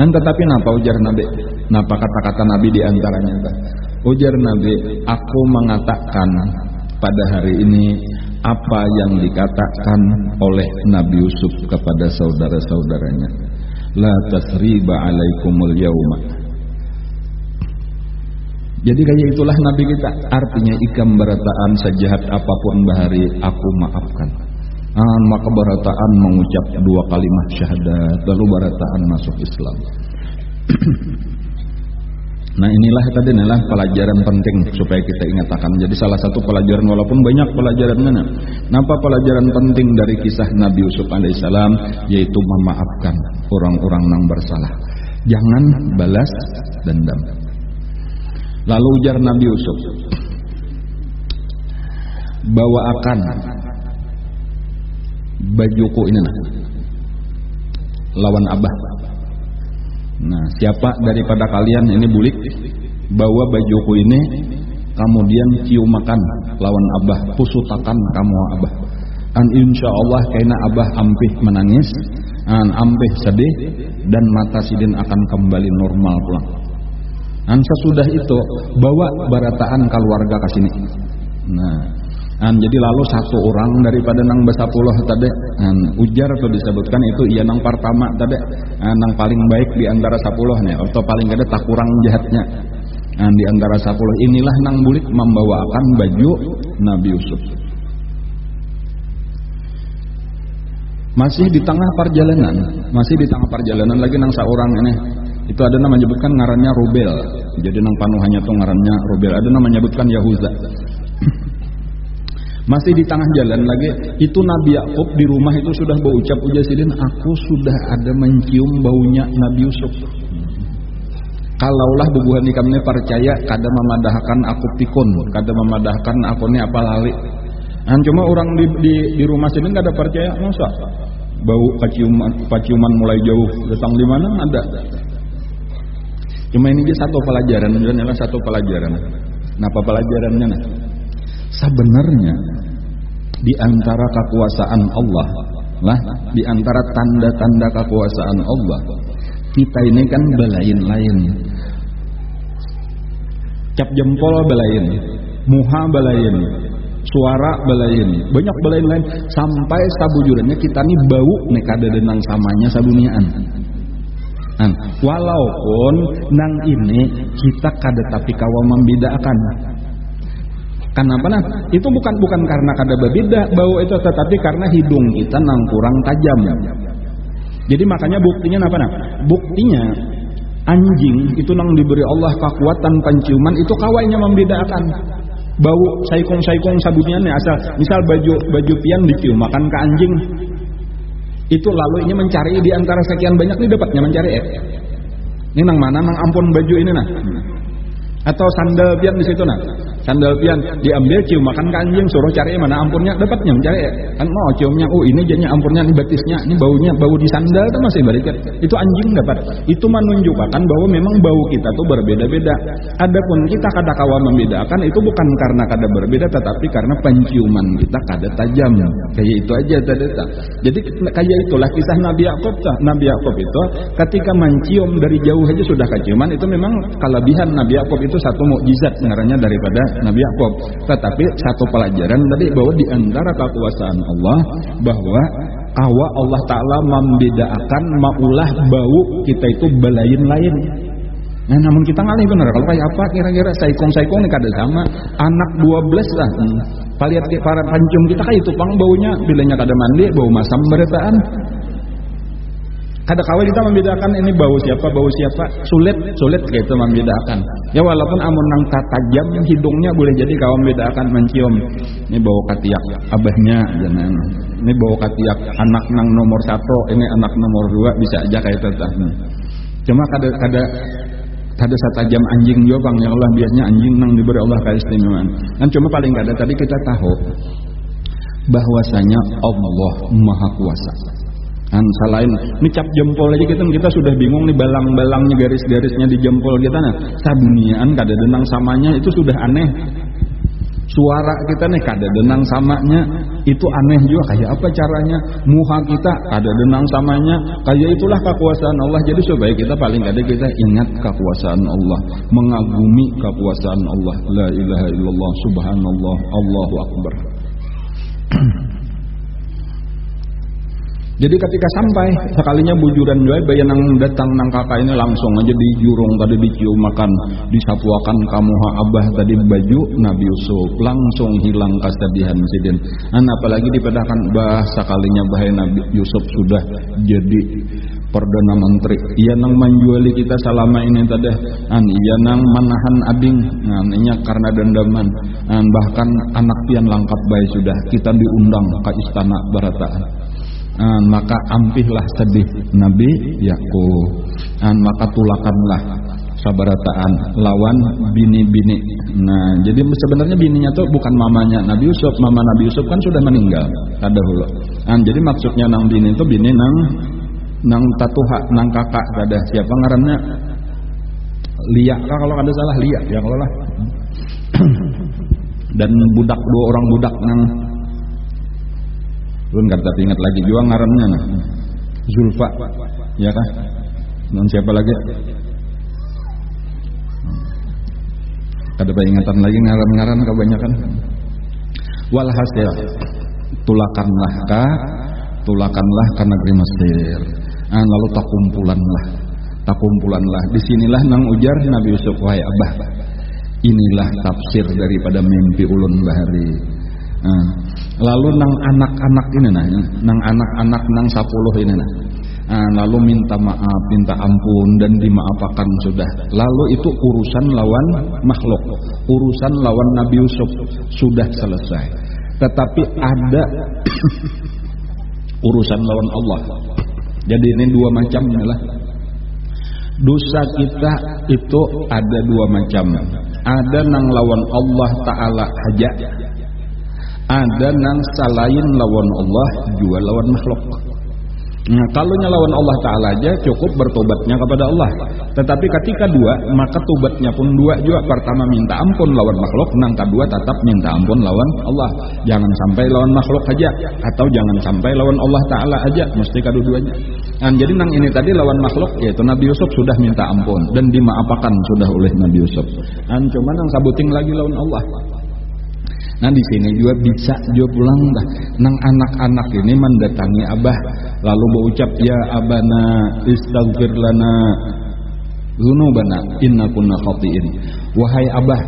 Tetapi napa ujar Nabi? Napa kata-kata Nabi di antaranya? Ujar Nabi, aku mengatakan pada hari ini apa yang dikatakan oleh Nabi Yusuf kepada saudara-saudaranya. La tasriba alaikumul yauma. Jadi kayak itulah Nabi kita. Artinya ikam berataan sejahat apapun bahari aku maafkan. Maka berataan mengucap 2 kalimat syahadat, lalu berataan masuk Islam. Nah inilah tadi adalah pelajaran penting supaya kita ingatkan. Jadi salah satu pelajaran, walaupun banyak pelajarannya, napa pelajaran penting dari kisah Nabi Yusuf alaihissalam, yaitu memaafkan orang-orang yang bersalah. Jangan balas dendam. Lalu ujar Nabi Yusuf, bawa akan bajuku ini lawan abah. Nah, siapa daripada kalian ini bulik bawa bajuku ini kemudian cium makan lawan abah, pusutakan kamu abah. Insya Allah karena abah ampih menangis, ampih sedih, dan mata sidin akan kembali normal pulang. Sesudah itu bawa barataan keluarga ke sini. Nah, jadi lalu satu orang daripada nang besapuluh tadi, ujar atau disebutkan itu ia nang pertama tadi, nang paling baik di antara 10 nih, atau paling ada tak kurang jahatnya. Di antara 10 inilah nang bulik membawakan baju Nabi Yusuf. Masih di tengah perjalanan lagi nang seorang ini. Itu ada nama menyebutkan ngarannya Rubel. Jadi nang panuhannya tuh ngarannya Rubel. Ada nama menyebutkan Yahuza. Masih di tengah jalan lagi, itu Nabi Yakub di rumah itu sudah berucap ujasidin, aku sudah ada mencium baunya Nabi Yusuf. Kalaulah bubuhan ikamnya percaya, kada memadahkan aku pikun, kada memadahkan aku ini apa lali. Cuma orang di rumah sini kada percaya, masa bau paciuman mulai jauh datang di mana ada. Cuma ini aja satu pelajaran, dan adalah satu pelajaran. Napa pelajarannya? Sebenarnya di antara kekuasaan Allah lah, di antara tanda-tanda kekuasaan Allah, kita ini kan belain-lain. Cap jempol belain, muha belain, suara belain, banyak belain-lain, sampai sabujurannya kita nih bau nekada denang samanya sabuniaan. Walaupun nang ini kita kada tapi kawa membedakan. Kenapa nah? Itu bukan karena kada berbeda bau itu, tetapi karena hidung kita nang kurang tajam. Jadi makanya buktinya apa nah? Buktinya anjing itu nang diberi Allah kekuatan penciuman itu kawainya membedakan bau saikong sabuniannya. Asal misal baju pian dicium makan ke anjing, itu lalu ini mencari di antara sekian banyak ini dapatnya mencari ini nang mana nang ampun baju ini nah. Atau sandal pian di situ nah. Sandal pian diambil cium makan ke anjing, suruh cari mana ampunnya, dapatnya mencari kan mau ciumnya, ini jadinya ampunnya, ini batisnya, ini baunya bau di sandal itu masih berikat, itu anjing dapat. Itu menunjukkan bahwa memang bau kita tuh berbeda-beda. Adapun kita kada kawa membedakan itu bukan karena kada berbeda, tetapi karena penciuman kita kada tajam. Kayak itu aja tadi. Jadi kayak itulah kisah Nabi Yakub. Nabi Yakub itu ketika mencium dari jauh aja sudah keciuman, itu memang kelebihan Nabi Yakub, itu satu mukjizat ngarannya daripada Nabi Yakub. Tetapi satu pelajaran tadi bahwa di antara kekuasaan Allah bahwa kawa Allah Ta'ala membedakan maulah bau kita itu belain-lain. Nah namun kita ngalih bener kalau kayak apa kira-kira saikong ini kada sama anak 12 lah. Palihat para pancium kita kayak itu pang baunya bilanya kada mandi bau masam berataan. Kada kawal kita membedakan ini bau siapa, sulit gitu membedakan. Ya walaupun amun nang tajam hidungnya boleh jadi kawan membedakan mencium. Ini bau katiak abahnya, jangan. Ini bau katiak anak nang nomor 1, ini anak nomor 2 bisa aja kayak itu. Cuma kada satajam anjing juga bang, ya Allah biasanya anjing nang diberi Allah keistimewaan. Dan cuma paling kada tadi kita tahu bahwasanya Allah Maha Kuasa. Selain ngecap jempol aja kita sudah bingung nih, balang-balangnya, garis-garisnya di jempol kita, nah sabunian kada denang samanya itu sudah aneh. Suara kita nih kada denang samanya itu aneh juga, kayak apa caranya? Muha kita kada denang samanya, kayak itulah kekuasaan Allah. Jadi supaya kita paling kada kita ingat kekuasaan Allah, mengagumi kekuasaan Allah. La ilaha illallah, subhanallah, Allahu akbar. Jadi ketika sampai sekalinya bujuran juga bayan nang datang nang kakak ini langsung aja di jurung tadi dicium makan, disapuakan kamu abah tadi baju Nabi Yusuf, langsung hilang kesedihan sidin. Apalagi dipedahkan bah sekalinya bahaya Nabi Yusuf sudah jadi Perdana Menteri. Ia nang menjuali kita selama ini tadi, ia nang manahan abing, inya karena dendaman, bahkan anak pian langkap bayi sudah kita diundang ke istana barataan. Maka ampihlah sedih Nabi Yakub, maka tulakanlah sabarataan lawan bini-bini. Nah, jadi sebenarnya bininya tuh bukan mamanya Nabi Yusuf, mama Nabi Yusuf kan sudah meninggal dahulu. Jadi maksudnya nang bini itu bini nang tatuha, nang kakak kada siapa ngarannya Lia kalau kada salah, Lia ya kalau lah. Dan budak, dua orang budak nang Lun kata ingat lagi juga ngarannya nah. Zulfa, ya kah? Dan siapa lagi? Kada ingatan lagi ngaran-ngaran kebanyakan. Walhasil tulakanlah ke negeri Mesir. Lalu takumpulanlah. Disinilah nang ujar Nabi Yusuf, wahai abah, inilah tafsir daripada mimpi ulun bahari. Lalu nang anak-anak ini nang anak-anak nang 10 ini lalu minta maaf, minta ampun dan dimaafakan sudah. Lalu itu urusan lawan makhluk, urusan lawan Nabi Yusuf sudah selesai. Tetapi ada urusan lawan Allah. Jadi ini dua macam inilah. Dosa kita itu ada dua macam. Ada nang lawan Allah Ta'ala aja, ada nang salain lawan Allah juga lawan makhluk. Nah, kalau lawan Allah Ta'ala aja cukup bertobatnya kepada Allah. Tetapi ketika dua, maka tobatnya pun dua juga. Pertama minta ampun lawan makhluk, nang kedua tetap minta ampun lawan Allah. Jangan sampai lawan makhluk aja, atau jangan sampai lawan Allah Ta'ala aja, mesti kedua-duanya. Jadi nang ini tadi lawan makhluk, yaitu Nabi Yusuf sudah minta ampun dan dimaafakan sudah oleh Nabi Yusuf. Cuma nang sabuting lagi lawan Allah. Nah di sini juga bisa juga pulang dah. Nang anak-anak ini mendatangi abah, lalu berucap, ya abana istaghfir lana dzunubana inna kunna khatiin. Wahai abah,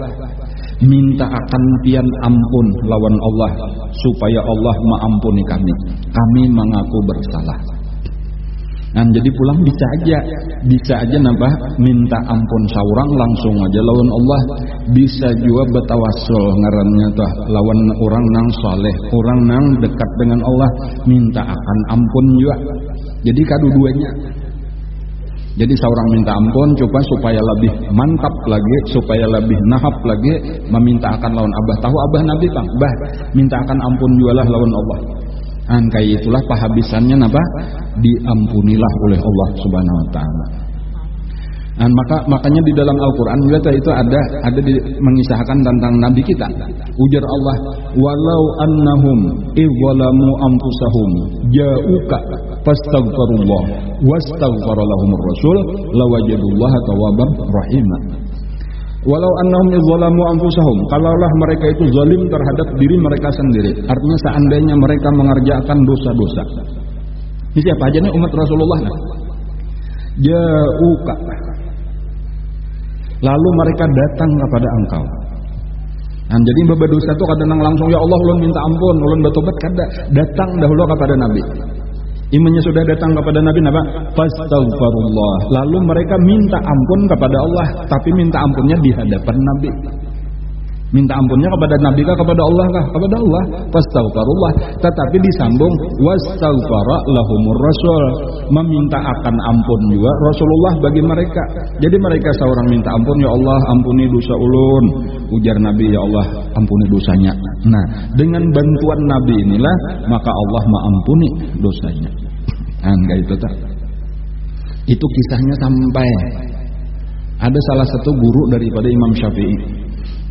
minta akan pian ampun lawan Allah supaya Allah mengampuni kami. Kami mengaku bersalah. Jadi pulang bisa aja nambah minta ampun saurang langsung aja lawan Allah. Bisa juga bertawassul ngarannya tuh lawan orang nang saleh, orang nang dekat dengan Allah, minta akan ampun juga. Jadi kedua-duanya. Jadi seorang minta ampun coba supaya lebih mantap lagi, supaya lebih nahap lagi, meminta akan lawan abah. Tahu abah Nabi bang, bah minta akan ampun jualah lawan Allah. Kayak itulah pahabisannya napa? Diampunilah oleh Allah Subhanahu wa taala. Makanya di dalam Al-Qur'an juga itu ada mengisahkan tentang nabi kita. Ujar Allah, walau annahum idzalamu anfusahum ja'uka fastaghfirullah wastaghfara lahumur rasul lawajadullaha tawwabar rahima. Walau annahum idzalamu anfusahum, kalaulah mereka itu zalim terhadap diri mereka sendiri. Artinya seandainya mereka mengerjakan dosa-dosa. Ini siapa aja nih umat Rasulullah nah. Ja'uka, lalu mereka datang kepada engkau. Jadi berdosa itu kadang langsung ya Allah ulun minta ampun, ulun bertobat, kada datang dahulu kepada Nabi. Imannya sudah datang kepada Nabi napa? Fastaghfirullah. Lalu mereka minta ampun kepada Allah, tapi minta ampunnya di hadapan Nabi. Minta ampunnya kepada Nabi kah, kepada Allah kah? Kepada Allah. Fastaghfirullah. Tetapi disambung wastaghfara lahumur rasul. Meminta akan ampun juga Rasulullah bagi mereka. Jadi mereka seorang minta ampun, ya Allah ampuni dosa ulun. Ujar Nabi, ya Allah ampuni dosanya. Nah, dengan bantuan Nabi inilah maka Allah mengampuni dosanya. Enggak itu tak? Itu kisahnya sampai ada salah satu guru daripada Imam Syafi'i.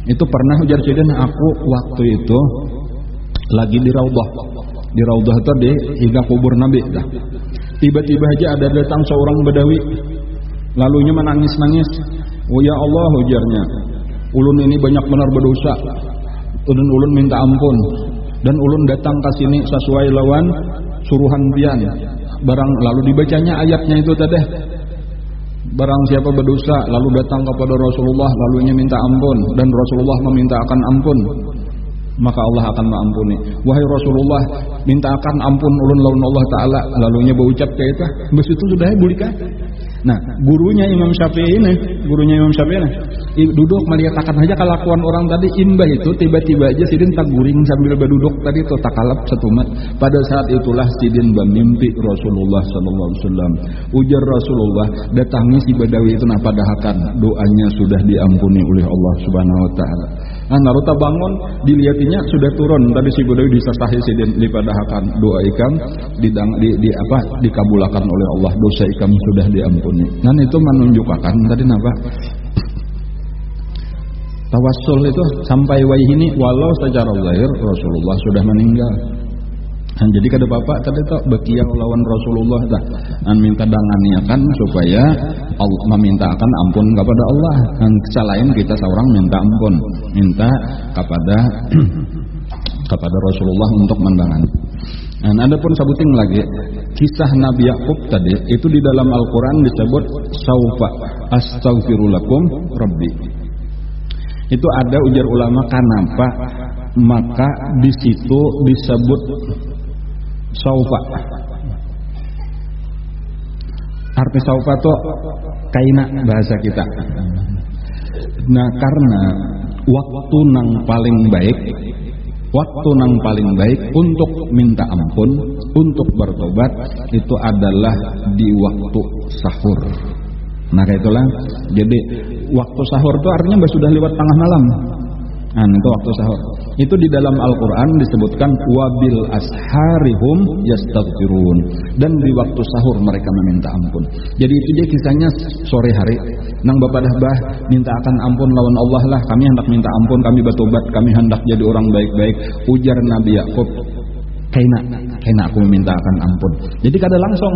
Itu pernah ujar Sidin, aku waktu itu lagi di Raudhah. Di Raudhah itu di hingga kubur Nabi dah. Tiba-tiba aja ada datang seorang Badawi. Lalunya menangis-nangis. Oh ya Allah, ujarnya, ulun ini banyak benar berdosa. Dan ulun minta ampun. Dan ulun datang ke sini sesuai lawan suruhan pian. Barang lalu dibacanya ayatnya itu tadi. Barang siapa berdosa lalu datang kepada Rasulullah lalunya minta ampun dan Rasulullah meminta akan ampun, maka Allah akan mengampuni. Wahai Rasulullah, minta akan ampun ulun lawan Allah Ta'ala, lalunya berucap kayak itu. Bes itu sudah bulikah? Nah, gurunya Imam Syafi'i ini duduk melihatkan aja kelakuan orang tadi imbah itu, tiba-tiba aja Sidin tak guring sambil berduduk tadi itu tak kalap setumat. Pada saat itulah Sidin bermimpi Rasulullah sallallahu alaihi wasallam. Ujar Rasulullah, datangi si Badawi itu nah padahkan doanya sudah diampuni oleh Allah Subhanahu wa taala. Nah, naruta bangun dilihatnya sudah turun tadi si Badawi disasahi Sidin dipadahkan doa ikam dikabulakan oleh Allah, dosa ikam sudah diampuni. Dan itu menunjukkan tadi apa? Tawassul itu sampai wayhini walau secara zahir Rasulullah sudah meninggal. Dan jadi kada bapak tadi tu bekiau lawan Rasulullah dah. Dan minta danganiakan supaya Allah memintakan ampun kepada Allah. Dan selain kita seorang minta ampun, minta kepada Rasulullah untuk mendangan. Dan ada pun sebutin lagi kisah Nabi Yakub tadi itu di dalam Al-Quran disebut saufa astaghfirulakum rabbi. Itu ada ujar ulama kenapa maka di situ disebut saufa. Arti saufa itu kaina bahasa kita. Nah, karena waktu nang paling baik untuk minta ampun, untuk bertobat itu adalah di waktu sahur. Nah, kayak itulah. Jadi waktu sahur itu artinya sudah lewat tengah malam. Nah, itu waktu sahur. Itu di dalam Al-Quran disebutkan wabil asharihum yastaghfirun, dan di waktu sahur mereka meminta ampun. Jadi itu dia kisahnya sore hari. Nang bapak dah minta akan ampun lawan Allah lah. Kami hendak minta ampun, kami bertobat, kami hendak jadi orang baik-baik. Ujar Nabi Yakub, kaina aku meminta akan ampun. Jadi kada langsung.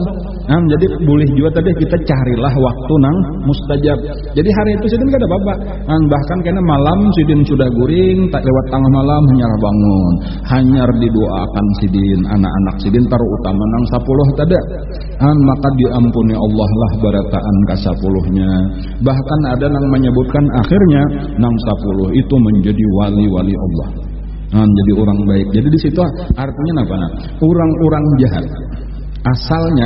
Nah, jadi boleh juga tadi kita carilah waktu nang mustajab. Jadi hari itu Sidin kada apa-apa. Nah, bahkan kena malam Sidin sudah guring, tak lewat tengah malam hanyar bangun, hanyar didoakan Sidin, anak-anak Sidin terutama nang 10 tada. Maka diampuni Allah lah barataan ka 10-nya. Bahkan ada nang menyebutkan akhirnya nang 10 itu menjadi wali-wali Allah. Jadi orang baik. Jadi di situ artinya apa? Orang-orang jahat asalnya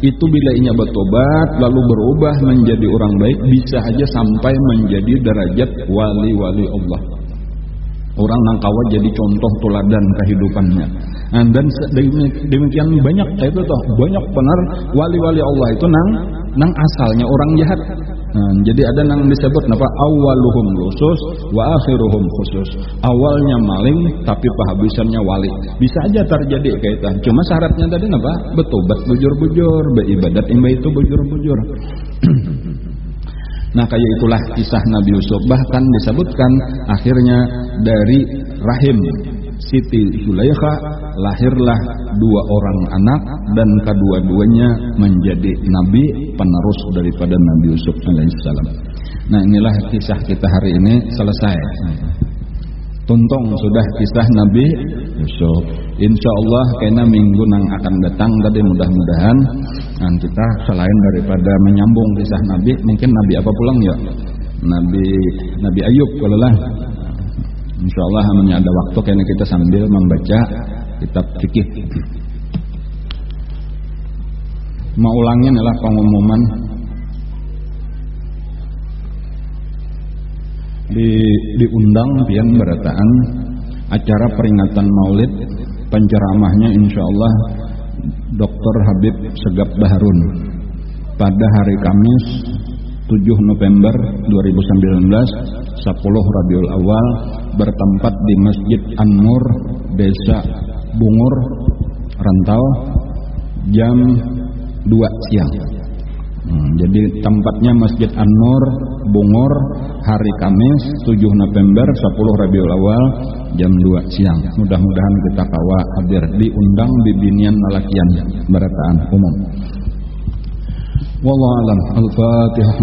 itu bila ia bertobat lalu berubah menjadi orang baik bisa aja sampai menjadi derajat wali-wali Allah. Orang nang kawa jadi contoh teladan kehidupannya. Dan demikian banyak itu toh banyak benar wali-wali Allah itu nang asalnya orang jahat. Jadi ada yang disebut awaluhum lusus wa akhiruhum khusus. Awalnya maling tapi penghabisannya wali. Bisa aja terjadi kaitan. Cuma syaratnya tadi bertobat bujur-bujur, beribadat imba itu bujur-bujur. Nah, kayak itulah kisah Nabi Yusuf. Bahkan disebutkan akhirnya dari rahim Siti Zulaikha lahirlah 2 orang anak, dan kedua-duanya menjadi nabi penerus daripada Nabi Yusuf alaihissalam. Nah, inilah kisah kita hari ini selesai. Tuntung sudah kisah Nabi Yusuf. Insya Allah kena minggu nang akan datang tadi mudah-mudahan kita selain daripada menyambung kisah Nabi, mungkin Nabi apa pulang ya? Nabi Ayub kalau lah. Insya Allah hanya ada waktu kena kita sambil membaca kitab fikih. Mau ulangin adalah pengumuman diundang pian berataan acara peringatan Maulid. Penceramahnya insyaallah Dr. Habib Segap Baharun pada hari Kamis 7 November 2019 10 Rabiul Awal bertempat di Masjid An-Nur Desa Bungur Rantau jam 2 siang. Jadi tempatnya Masjid An-Nur Bungur hari Kamis 7 November 10 Rabiul Awal jam 2 siang. Mudah-mudahan kita kawa hadir diundang bibinian lalakian berataan umum. Wallahu a'lam. Al-Fatihah.